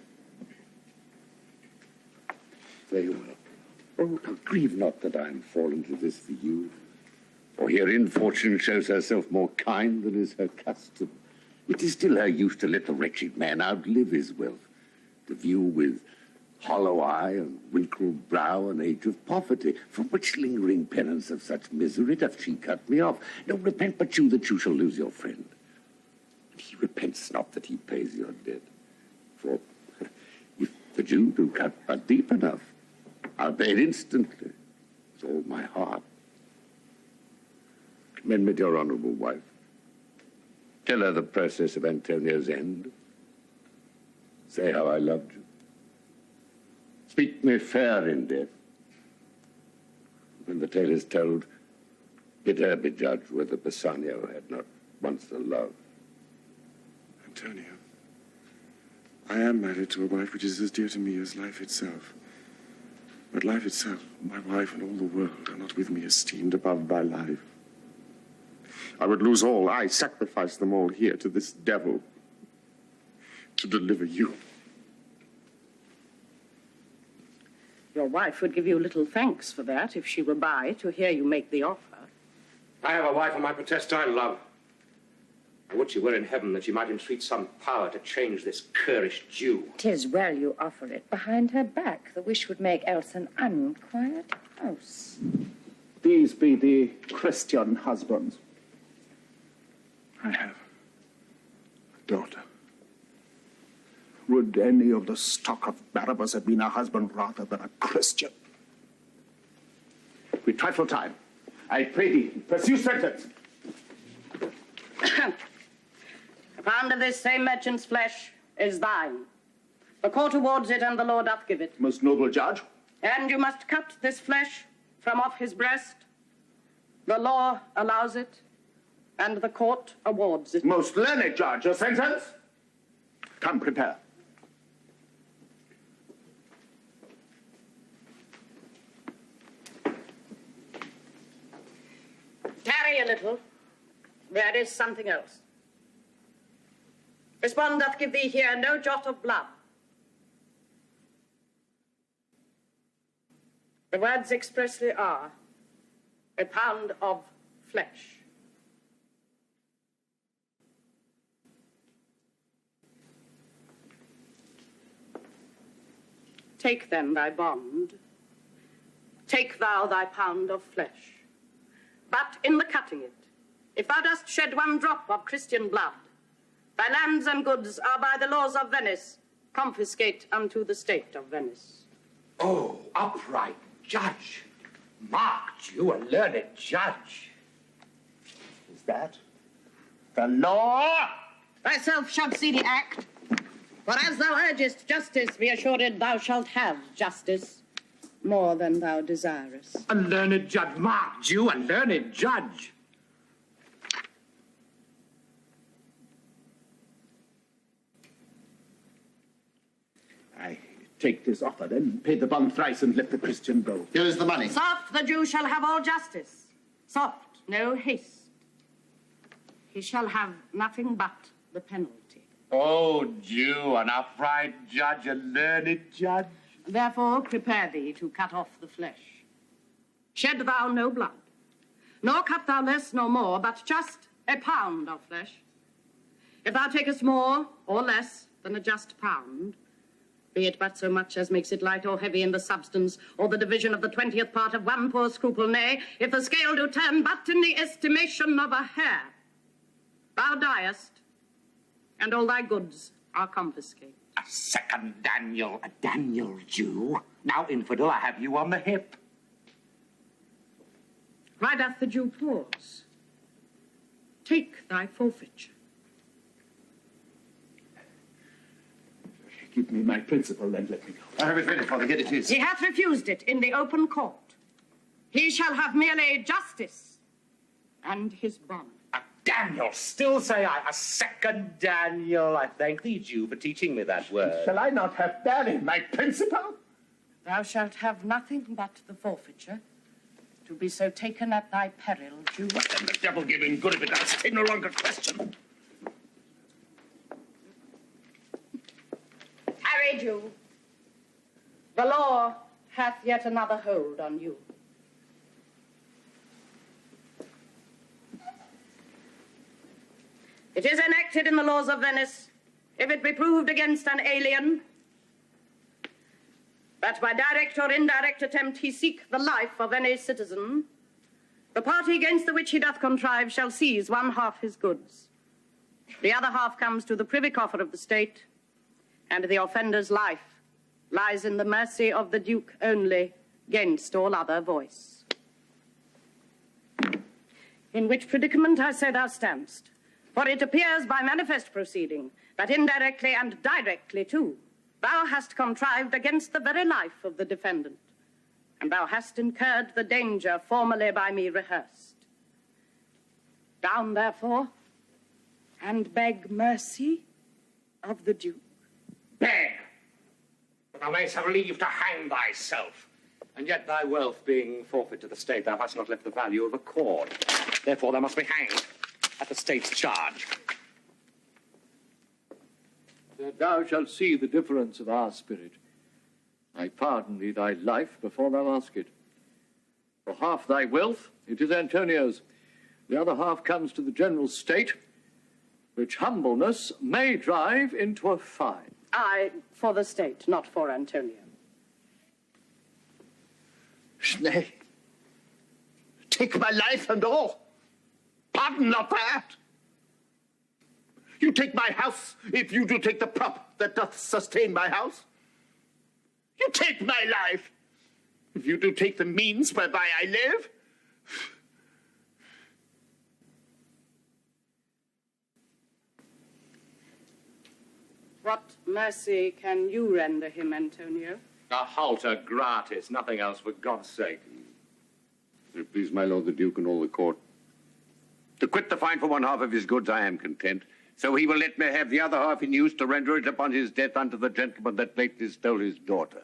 A: Very well. Oh, now grieve not that I am fallen to this for you. For herein fortune shows herself more kind than is her custom. It is still her use to let the wretched man outlive his wealth, to view with hollow eye and wrinkled brow an age of poverty, from which lingering penance of such misery doth she cut me off. No, repent but you that you shall lose your friend. And he repents not that he pays your debt. For if the Jew do cut but deep enough, I'll pay it instantly, with all my heart. Commend me to your honourable wife. Tell her the process of Antonio's end. Say how I loved you. Speak me fair in death. When the tale is told, bid her be judged whether Bassanio had not once a love.
D: Antonio, I am married to a wife which is as dear to me as life itself. But life itself, my wife and all the world are not with me esteemed above my life. I would lose all, I sacrifice them all here to this devil to deliver you.
G: Your wife would give you little thanks for that if she were by to hear you make the offer.
A: I have a wife whom I protest I love. I would she were in heaven that she might entreat some power to change this currish Jew.
H: 'Tis well you offer it behind her back. The wish would make else an unquiet house.
F: These be the Christian husbands.
D: I have a daughter.
F: Would any of the stock of Barabbas have been a husband rather than a Christian?
A: We trifle time. I pray thee, pursue sentence.
G: A pound of this same merchant's flesh is thine. The court awards it, and the law doth give it.
F: Most noble judge.
G: And you must cut this flesh from off his breast. The law allows it, and the court awards it.
F: Most learned judge, a sentence? Come, prepare.
G: Tarry a little. There is something else. This one doth give thee here no jot of blood. The words expressly are a pound of flesh. Take then thy bond. Take thou thy pound of flesh. But in the cutting it, if thou dost shed one drop of Christian blood, thy lands and goods are by the laws of Venice confiscate unto the state of Venice.
A: Oh, upright judge. Marked you a learned judge.
F: Is that the law?
G: Thyself shalt see the act. For as thou urgest justice, be assured thou shalt have justice more than thou desirest.
A: A learned judge. Marked you a learned judge.
F: I take this offer, then pay the bond thrice and let the Christian go.
A: Here is the money.
G: Soft, the Jew shall have all justice. Soft, no haste. He shall have nothing but the penalty.
A: Oh, Jew, an upright judge, a learned judge.
G: Therefore, prepare thee to cut off the flesh. Shed thou no blood, nor cut thou less nor more, but just a pound of flesh. If thou takest more or less than a just pound, be it but so much as makes it light or heavy in the substance, or the division of the 20th part of one poor scruple, nay, if the scale do turn but in the estimation of a hair, thou diest, and all thy goods are confiscated.
A: A second Daniel, a Daniel Jew. Now, infidel, I have you on the hip.
G: Why doth the Jew pause? Take thy forfeiture.
F: Give me my principal and let me go.
A: I have it ready, Father. Here it is.
G: He hath refused it in the open court. He shall have merely justice and his bond.
A: Daniel, still say I. A second Daniel. I thank thee, Jew, for teaching me that word.
F: Shall I not have Danny, my principal?
G: Thou shalt have nothing but the forfeiture, to be so taken at thy peril, Jew.
F: What then the devil give him good if it asked him no longer question?
G: Harry, Jew. The law hath yet another hold on you. It is enacted in the laws of Venice, if it be proved against an alien, that by direct or indirect attempt he seek the life of any citizen, the party against the which he doth contrive shall seize one half his goods. The other half comes to the privy coffer of the state, and the offender's life lies in the mercy of the Duke only, gainst all other voice. In which predicament I say thou standst, for it appears by manifest proceeding that indirectly and directly too thou hast contrived against the very life of the defendant, and thou hast incurred the danger formerly by me rehearsed. Down, therefore, and beg mercy of the Duke.
A: Beg! But thou mayst have leave to hang thyself. And yet thy wealth being forfeit to the state, thou hast not left the value of a cord. Therefore thou must be hanged at the state's charge.
P: That thou shalt see the difference of our spirit. I pardon thee thy life before thou ask it. For half thy wealth, it is Antonio's. The other half comes to the general state, which humbleness may drive into a fine.
G: I, for the state, not for Antonio.
F: Nay, take my life and all. Pardon not that. You take my house if you do take the prop that doth sustain my house. You take my life if you do take the means whereby I live.
G: What mercy can you render him, Antonio?
A: A halter gratis, nothing else, for God's sake. If it please my lord the Duke and all the court, to quit the fine for one half of his goods I am content, so he will let me have the other half in use to render it upon his death unto the gentleman that lately stole his daughter.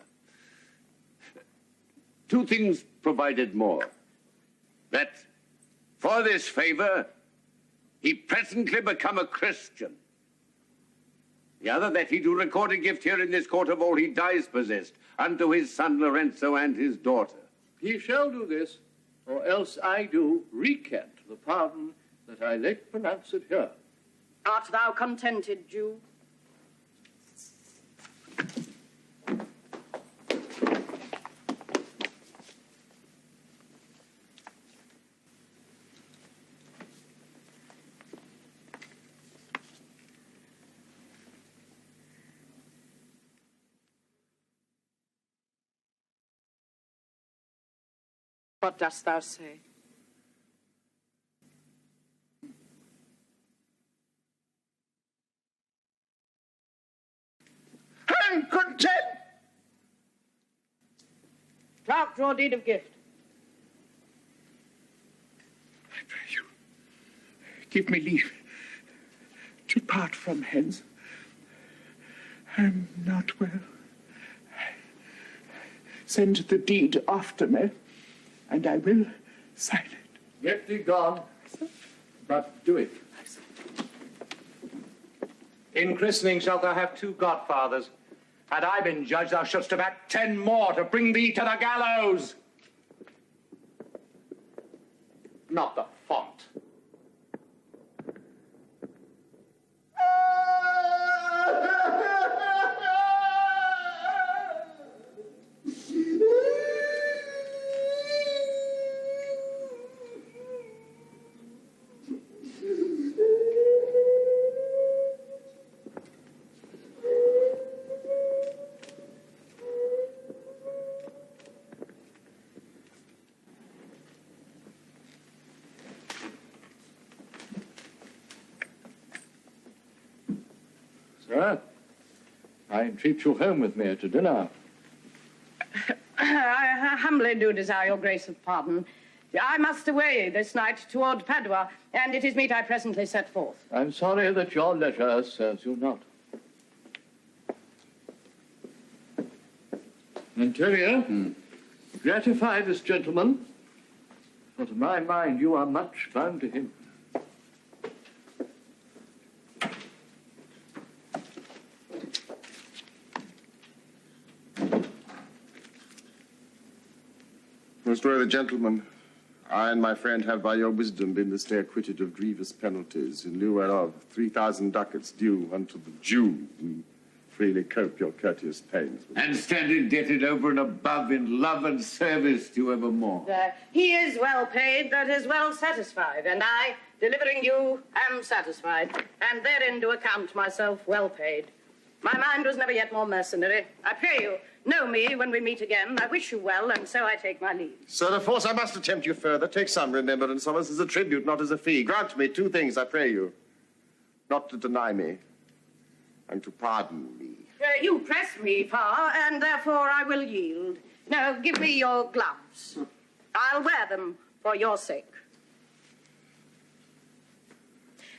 A: 2 things provided more. That for this favor he presently become a Christian. The other, that he do record a gift here in this court of all he dies possessed, unto his son Lorenzo and his daughter.
P: He shall do this, or else I do recant the pardon that I late pronounce it here.
G: Art thou contented, Jew? What dost thou say?
F: I'm content.
G: Clerk, draw deed of gift.
F: I pray you, give me leave to part from hence. I'm not well. Send the deed after me, and I will sign it.
P: Get thee gone, but do it.
A: In christening shalt thou have 2 godfathers. Had I been judge, thou shouldst have had 10 more to bring thee to the gallows. Not the font.
P: Sir, I entreat you home with me to dinner.
G: I humbly do desire your grace of pardon. I must away this night toward Padua, and it is meet I presently set forth.
P: I'm sorry that your leisure serves you not. Antonio, gratify this gentleman, for to my mind you are much bound to him.
D: Most worthy gentlemen, I and my friend have by your wisdom been this day acquitted of grievous penalties, in lieu whereof 3,000 ducats due unto the Jew, who freely cope your courteous pains.
Q: And stand indebted over and above in love and service to evermore.
G: He is well paid that is well satisfied, and I, delivering you, am satisfied, and therein do account myself well paid. My mind was never yet more mercenary. I pray you, know me when we meet again. I wish you well, and so I take my leave.
D: Sir, of course I must attempt you further. Take some remembrance of us as a tribute, not as a fee. Grant me 2 things, I pray you. Not to deny me, and to pardon me.
G: You press me far, and therefore I will yield. Now, give me your gloves. I'll wear them for your sake.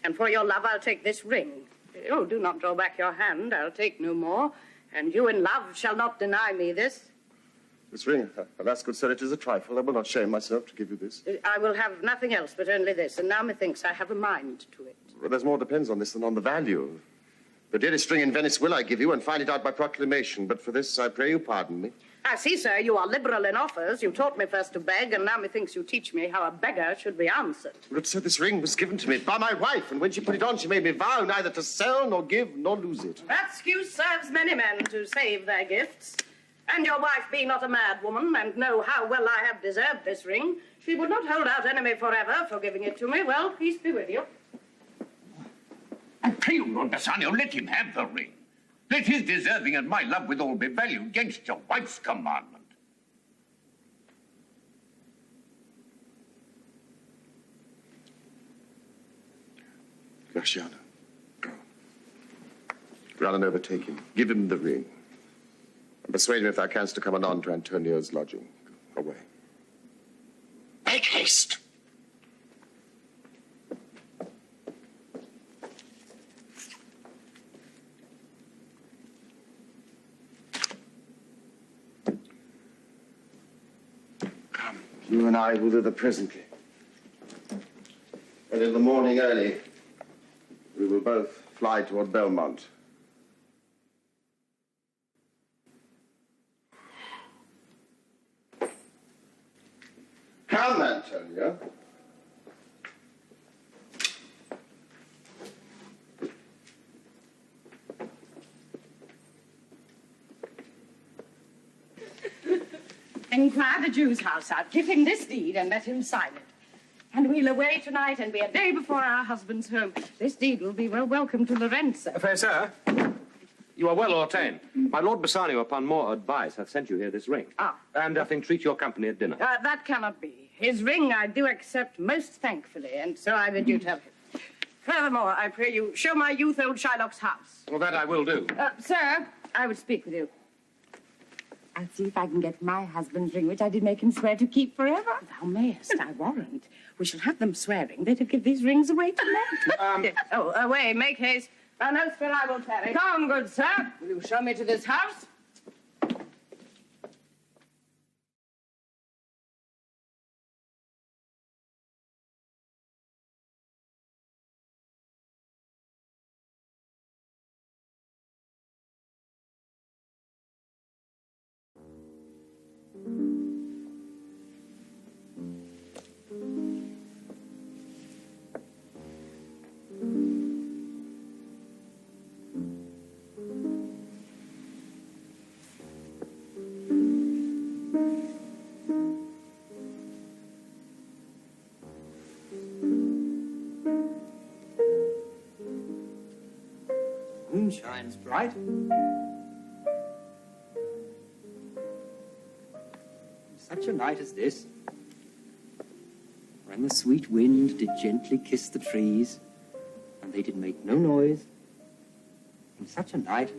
G: And for your love, I'll take this ring. Oh, do not draw back your hand. I'll take no more. And you in love shall not deny me this.
D: This ring, alas, good sir, it is a trifle. I will not shame myself to give you this.
G: I will have nothing else but only this, and now methinks I have a mind to it.
D: Well, there's more depends on this than on the value. The dearest ring in Venice will I give you, and find it out by proclamation. But for this, I pray you pardon me.
G: I see, sir, you are liberal in offers. You taught me first to beg, and now methinks you teach me how a beggar should be answered.
D: But, sir, this ring was given to me by my wife, and when she put it on, she made me vow neither to sell, nor give, nor lose it.
G: That excuse serves many men to save their gifts. And your wife being not a mad woman, and know how well I have deserved this ring, she would not hold out enemy forever for giving it to me. Well, peace be with you.
Q: I pray you, Lord Bassanio, let him have the ring. Let his deserving and my love withal be valued against your wife's commandment.
D: Graciano, go. Run and overtake him. Give him the ring. And persuade him, if thou canst, to come anon to Antonio's lodging. Go away. Make haste! You and I will thither presently. And in the morning early, we will both fly toward Belmont. Come, Antonio.
G: Inquire the Jew's house out. Give him this deed and let him sign it. And we'll away tonight and be a day before our husband's home. This deed will be well welcome to Laurence.
A: Fair sir, you are well ordained. My Lord Bassanio, upon more advice, hath sent you here this ring. And doth entreat your company at dinner.
G: That cannot be. His ring I do accept most thankfully, and so I bid you tell him. Furthermore, I pray you, show my youth old Shylock's house.
A: Well, that I will do.
G: Sir, I would speak with you. I'll see if I can get my husband's ring, which I did make him swear to keep forever. Thou mayest, I warrant. We shall have them swearing they'd give these rings away to men. Away, make haste. Thou knowst where I will tarry. Come, good sir. Will you show me to this house?
E: Moon shines bright. Such a night as this, when the sweet wind did gently kiss the trees, and they did make no noise, in such a night,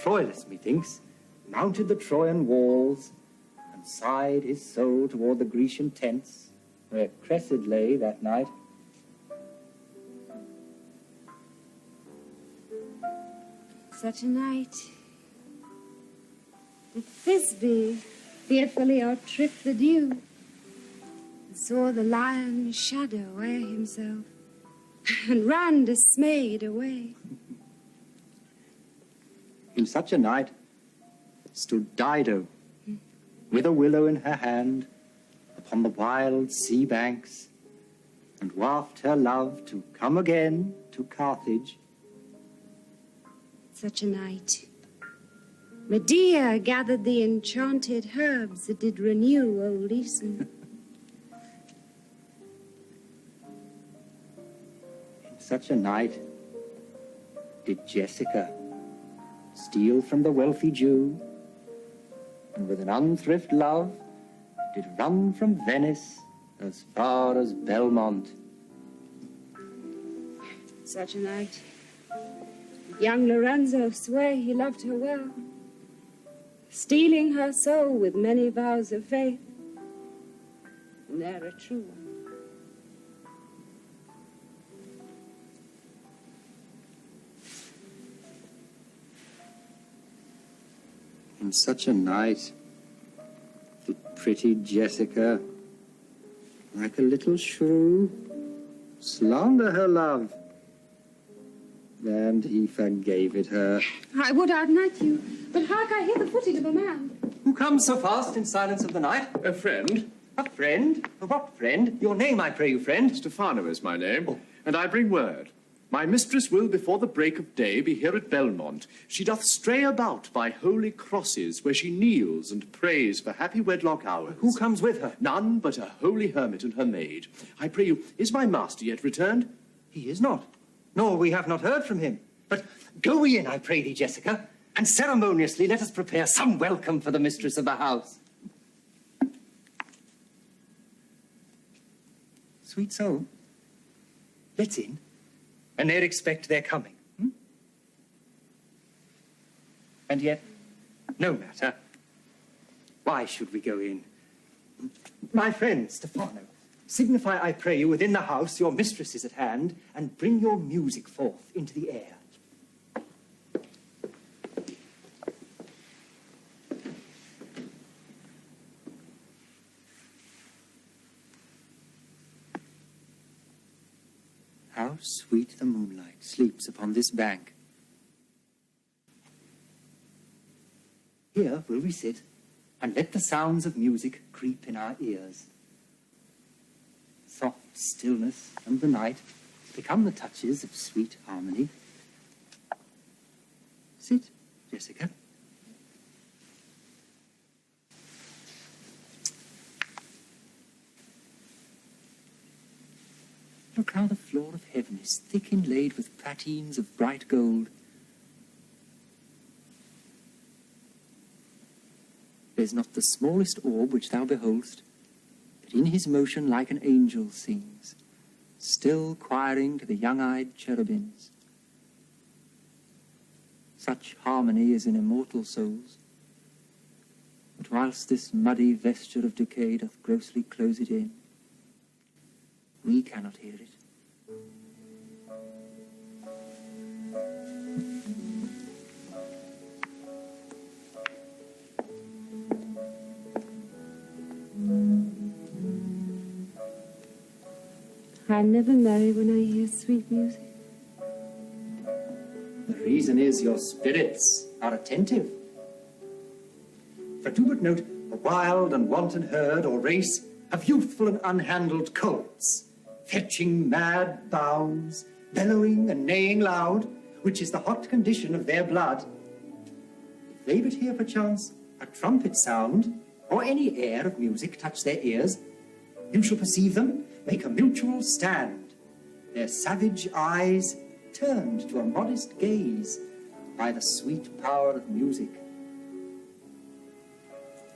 E: Troilus, methinks, mounted the Trojan walls, and sighed his soul toward the Grecian tents, where Cressid lay that night.
J: Such a night that Thisbe fearfully outtripped the dew, and saw the lion's shadow wear himself, and ran dismayed away.
E: In such a night stood Dido, with a willow in her hand, upon the wild sea banks, and waft her love to come again to Carthage.
J: Such a night Medea gathered the enchanted herbs that did renew old Aeson.
E: In such a night did Jessica steal from the wealthy Jew, and with an unthrift love did run from Venice as far as Belmont.
J: Such a night young Lorenzo swore he loved her well, stealing her soul with many vows of faith, ne'er a true one.
E: In such a night did pretty Jessica, like a little shrew, slander her love, and he forgave it her.
J: I would outnight you, but hark, I hear the footing of a man.
E: Who comes so fast in silence of the night?
I: A friend.
E: A friend? What friend? Your name, I pray you, friend.
I: Stefano is my name, and I bring word. My mistress will, before the break of day, be here at Belmont. She doth stray about by holy crosses, where she kneels and prays for happy wedlock hours.
E: Who comes with her?
I: None but a holy hermit and her maid. I pray you, is my master yet returned?
E: He is not, nor we have not heard from him. But go we in, I pray thee, Jessica, and ceremoniously let us prepare some welcome for the mistress of the house. Sweet soul, let's in, and ne'er expect their coming. And yet, no matter. Why should we go in? My friend, Stefano, signify, I pray you, within the house your mistress is at hand, and bring your music forth into the air. How sweet the moonlight sleeps upon this bank. Here will we sit, and let the sounds of music creep in our ears. Soft stillness and the night become the touches of sweet harmony. Sit, Jessica. Look how the floor of heaven is thick inlaid with patines of bright gold. There's not the smallest orb which thou behold'st, but in his motion like an angel sings, still choiring to the young-eyed cherubims. Such harmony is in immortal souls, but whilst this muddy vesture of decay doth grossly close it in, we cannot hear it.
J: I never marry when I hear sweet music.
E: The reason is your spirits are attentive. For do but note a wild and wanton herd or race of youthful and unhandled colts, fetching mad bounds, bellowing and neighing loud, which is the hot condition of their blood. If they but hear perchance a trumpet sound, or any air of music touch their ears, you shall perceive them make a mutual stand, their savage eyes turned to a modest gaze by the sweet power of music.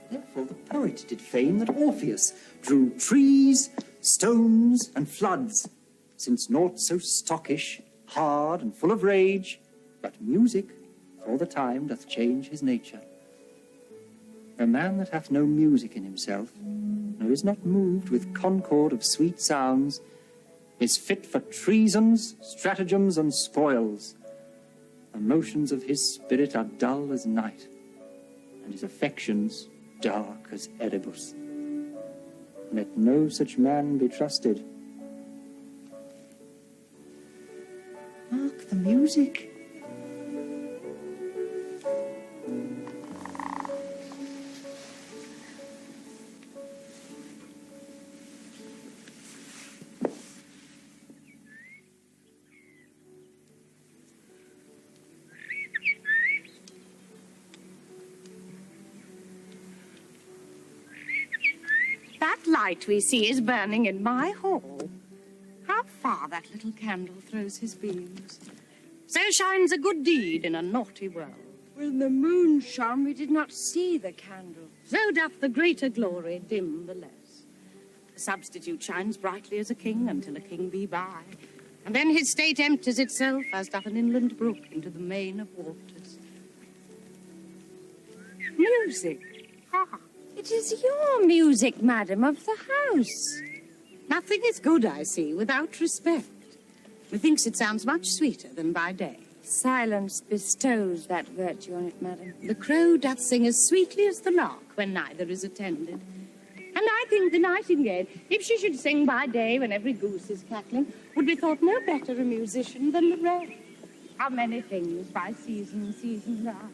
E: Therefore the poet did feign that Orpheus drew trees, stones, and floods, since naught so stockish, hard, and full of rage, but music, for the time, doth change his nature. A man that hath no music in himself, nor is not moved with concord of sweet sounds, is fit for treasons, stratagems, and spoils. The motions of his spirit are dull as night, and his affections dark as Erebus. Let no such man be trusted. Mark the music.
G: That light we see is burning in my hall. How far that little candle throws his beams. So shines a good deed in a naughty world.
H: When the moon shone, we did not see the candle.
G: So doth the greater glory dim the less. The substitute shines brightly as a king until a king be by. And then his state empties itself, as doth an inland brook, into the main of waters. Music.
H: Ah, it is your music, madam, of the house.
G: Nothing is good, I see, without respect. Methinks it sounds much sweeter than by day.
H: Silence bestows that virtue on it, madam.
G: The crow doth sing as sweetly as the lark when neither is attended. And I think the nightingale, if she should sing by day when every goose is cackling, would be thought no better a musician than the wren. How many things by seasons are,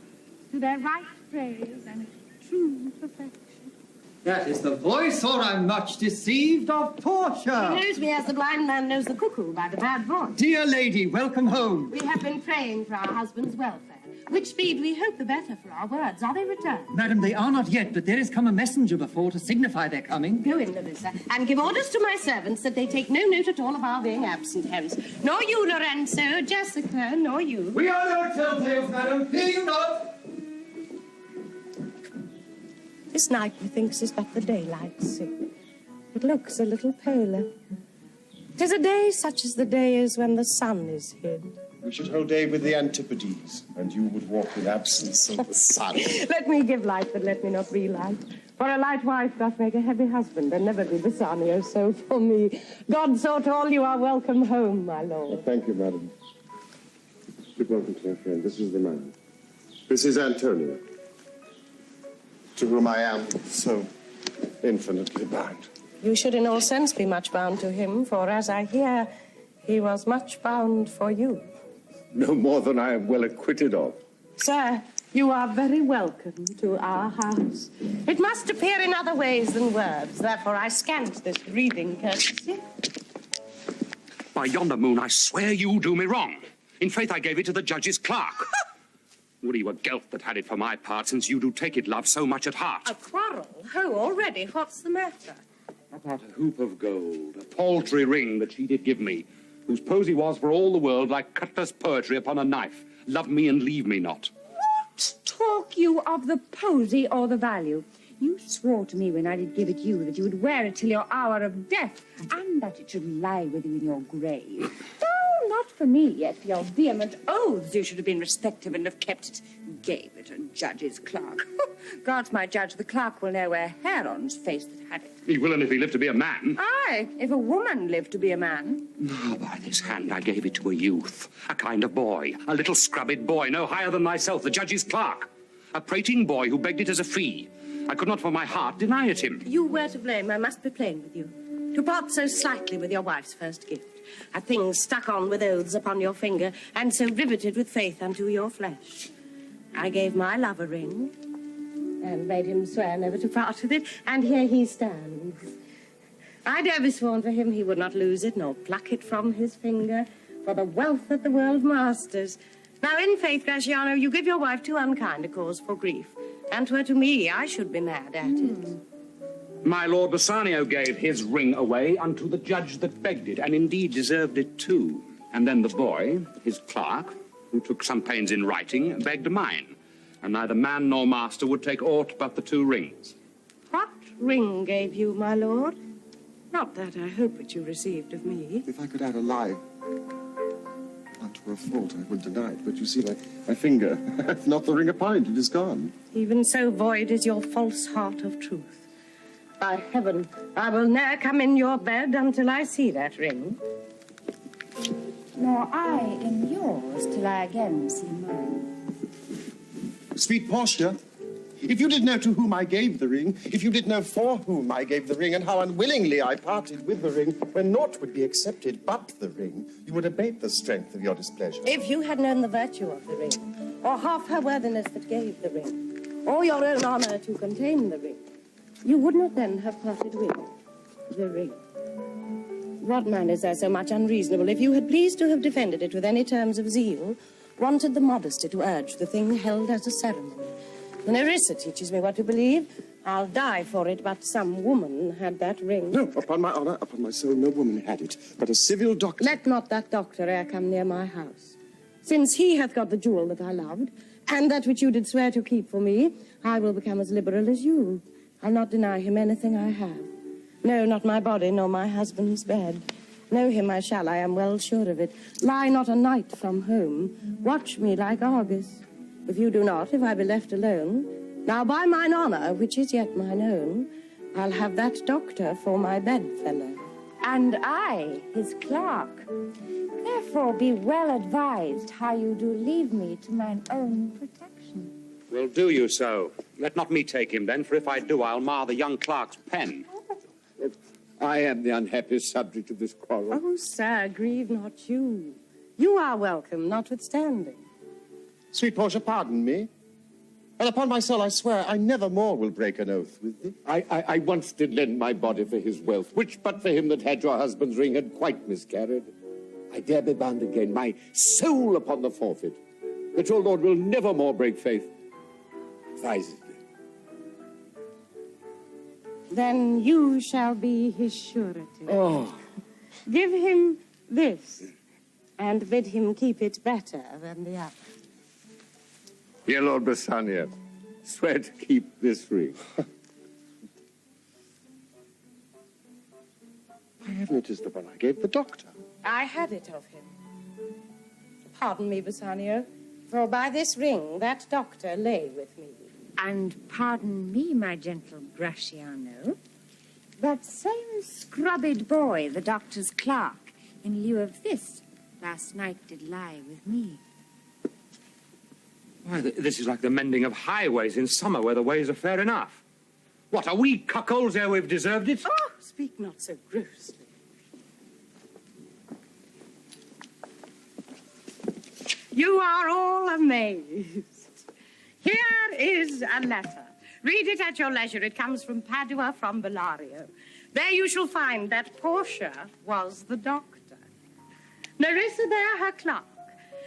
G: to their right praise and true perfection.
E: That is the voice, or I'm much deceived, of Portia.
G: He knows me as the blind man knows the cuckoo by the bad voice.
E: Dear lady, welcome home.
G: We have been praying for our husband's welfare. Which speed we hope the better for our words. Are they returned?
E: Madam, they are not yet, but there is come a messenger before to signify their coming.
G: Go in, Larissa, and give orders to my servants that they take no note at all of our being absent hence. Nor you, Lorenzo, Jessica, nor you.
E: We are no telltales, madam. Hear you not?
G: This night, methinks, is but the daylight sick. It looks a little paler. 'Tis a day such as the day is when the sun is hid.
D: We should hold day with the Antipodes, and you would walk with absence of the sun.
G: Let me give light, but let me not relight. For a light wife doth make a heavy husband, and never be Bassanio so for me. God so tall you are welcome home, my lord.
D: Thank you, madam. Good welcome to my friend. This is the man. This is Antonio, to whom I am so infinitely bound.
G: You should in all sense be much bound to him, for as I hear, he was much bound for you.
L: No more than I am well acquitted of.
G: Sir, you are very welcome to our house. It must appear in other ways than words, therefore I scant this breathing courtesy.
A: By yonder moon, I swear you do me wrong. In faith, I gave it to the judge's clerk. Would he were Gelf that had it for my part, since you do take it, love, so much at heart.
G: A quarrel? Ho, already, what's the matter?
A: About a hoop of gold, a paltry ring that she did give me, whose posy was for all the world like cutler's poetry upon a knife. Love me and leave me not.
H: What talk you of the posy or the value? You swore to me when I did give it you that you would wear it till your hour of death, and that it should lie with you in your grave. No, not for me yet. For your vehement oaths you should have been respectful and have kept it. Gave it a judge's clerk. God's my judge, the clerk will know where hair on's face that had it.
A: He will, and if he live to be a man.
H: Aye, if a woman lived to be a man.
A: Oh, by this hand I gave it to a youth, a kind of boy, a little scrubbed boy, no higher than myself, the judge's clerk. A prating boy who begged it as a fee. I could not for my heart deny it him.
G: You were to blame, I must be plain with you. To part so slightly with your wife's first gift, a thing stuck on with oaths upon your finger, and so riveted with faith unto your flesh. I gave my love a ring, and made him swear never to part with it, and here he stands. I dare be sworn for him he would not lose it, nor pluck it from his finger, for the wealth that the world masters. Now, in faith, Graciano, you give your wife too unkind a cause for grief, and 'twere to me I should be mad at it.
A: My Lord Bassanio gave his ring away unto the judge that begged it, and indeed deserved it too. And then the boy, his clerk, who took some pains in writing, begged mine, and neither man nor master would take aught but the 2 rings.
G: What ring gave you, my lord? Not that I hope that you received of me.
D: If I could add a lie that were a fault, I would deny it. But you see, my finger, not the ring of pint, it is gone.
G: Even so void is your false heart of truth. By heaven, I will ne'er come in your bed until I see that ring.
H: Nor I in yours till I again see mine.
D: Sweet Portia, if you did know to whom I gave the ring, if you did know for whom I gave the ring, and how unwillingly I parted with the ring, when naught would be accepted but the ring, you would abate the strength of your displeasure.
G: If you had known the virtue of the ring, or half her worthiness that gave the ring, or your own honor to contain the ring, you would not then have parted with the ring. What man is there so much unreasonable, if you had pleased to have defended it with any terms of zeal, wanted the modesty to urge the thing held as a ceremony? The Nerissa teaches me what to believe. I'll die for it, but some woman had that ring.
D: No, upon my honor, upon my soul, no woman had it, but a civil doctor.
G: Let not that doctor e'er come near my house. Since he hath got the jewel that I loved, and that which you did swear to keep for me, I will become as liberal as you. I'll not deny him anything I have. No, not my body, nor my husband's bed. Know him I shall, I am well sure of it. Lie not a night from home. Watch me like Argus. If you do not, if I be left alone, now by mine honor, which is yet mine own, I'll have that doctor for my bedfellow.
H: And I, his clerk. Therefore be well advised how you do leave me to mine own protection.
A: Well, do you so? Let not me take him then, for if I do, I'll mar the young clerk's pen.
Q: I am the unhappy subject of this quarrel.
G: Oh, sir, grieve not you. You are welcome, notwithstanding.
D: Sweet Portia, pardon me. And upon my soul, I swear I never more will break an oath with thee.
Q: I once did lend my body for his wealth, which but for him that had your husband's ring had quite miscarried. I dare be bound again, my soul upon the forfeit, that your lord will never more break faith. Advisedly.
G: Then you shall be his surety.
Q: Oh.
G: Give him this, and bid him keep it better than the other.
Q: Dear Lord Bassanio, swear to keep this ring.
D: By heaven, it is the one I gave the doctor.
G: I had it of him. Pardon me, Bassanio, for by this ring that doctor lay with me.
H: And pardon me, my gentle Gratiano, that same scrubbed boy, the doctor's clerk, in lieu of this, last night did lie with me.
A: Why, this is like the mending of highways in summer where the ways are fair enough. What, are we cuckolds ere we've deserved it?
G: Oh, speak not so grossly. You are all amazed. Here is a letter. Read it at your leisure. It comes from Padua, from Bellario. There you shall find that Portia was the doctor. Nerissa there, her clerk.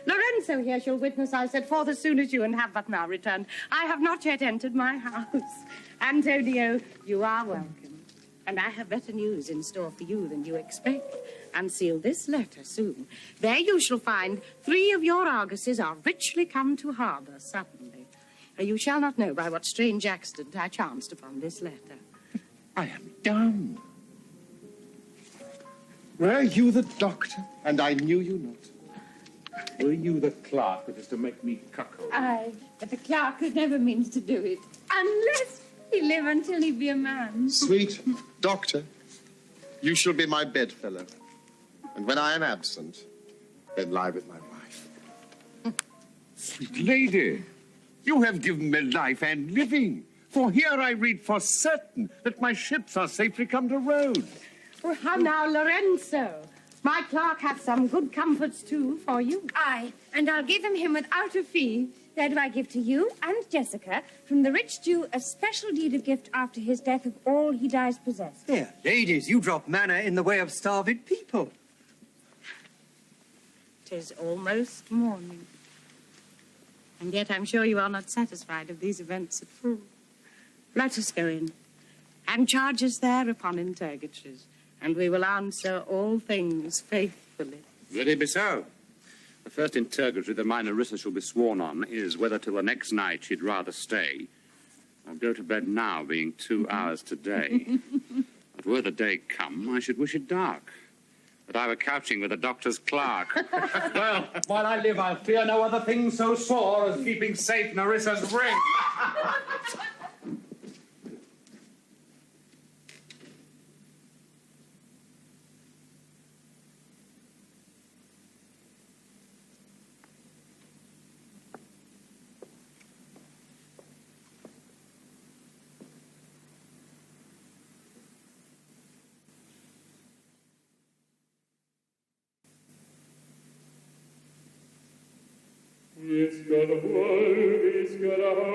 G: Lorenzo here shall witness I set forth as soon as you and have but now returned. I have not yet entered my house. Antonio, you are welcome. And I have better news in store for you than you expect. Unseal this letter soon. There you shall find 3 of your Arguses are richly come to harbour suddenly. You shall not know by what strange accident I chanced upon this letter.
Q: I am dumb.
D: Were you the doctor, and I knew you not?
A: Were you the clerk that is to make me cuckold?
H: Aye, but the clerk who never means to do it, unless he live until he be a man.
D: Sweet doctor, you shall be my bedfellow. And when I am absent, then lie with my wife.
Q: Sweet lady, you have given me life and living. For here I read for certain that my ships are safely come to road.
G: Oh, how now, Lorenzo? My clerk hath some good comforts, too, for you.
H: Aye, and I'll give him without a fee. There do I give to you and Jessica, from the rich Jew, a special deed of gift after his death of all he dies possessed.
E: Here, ladies, you drop manna in the way of starved people.
G: 'Tis almost morning. And yet I'm sure you are not satisfied of these events at full. Let us go in, and charge us there upon interrogatories, and we will answer all things faithfully.
A: Let it be so. The first interrogatory that my Nerissa shall be sworn on is whether till the next night she'd rather stay or go to bed now, being 2 hours today. But were the day come, I should wish it dark. But I were couching with a doctor's clerk. Well, while I live, I'll fear no other thing so sore as keeping safe Nerissa's ring.
R: Shylock.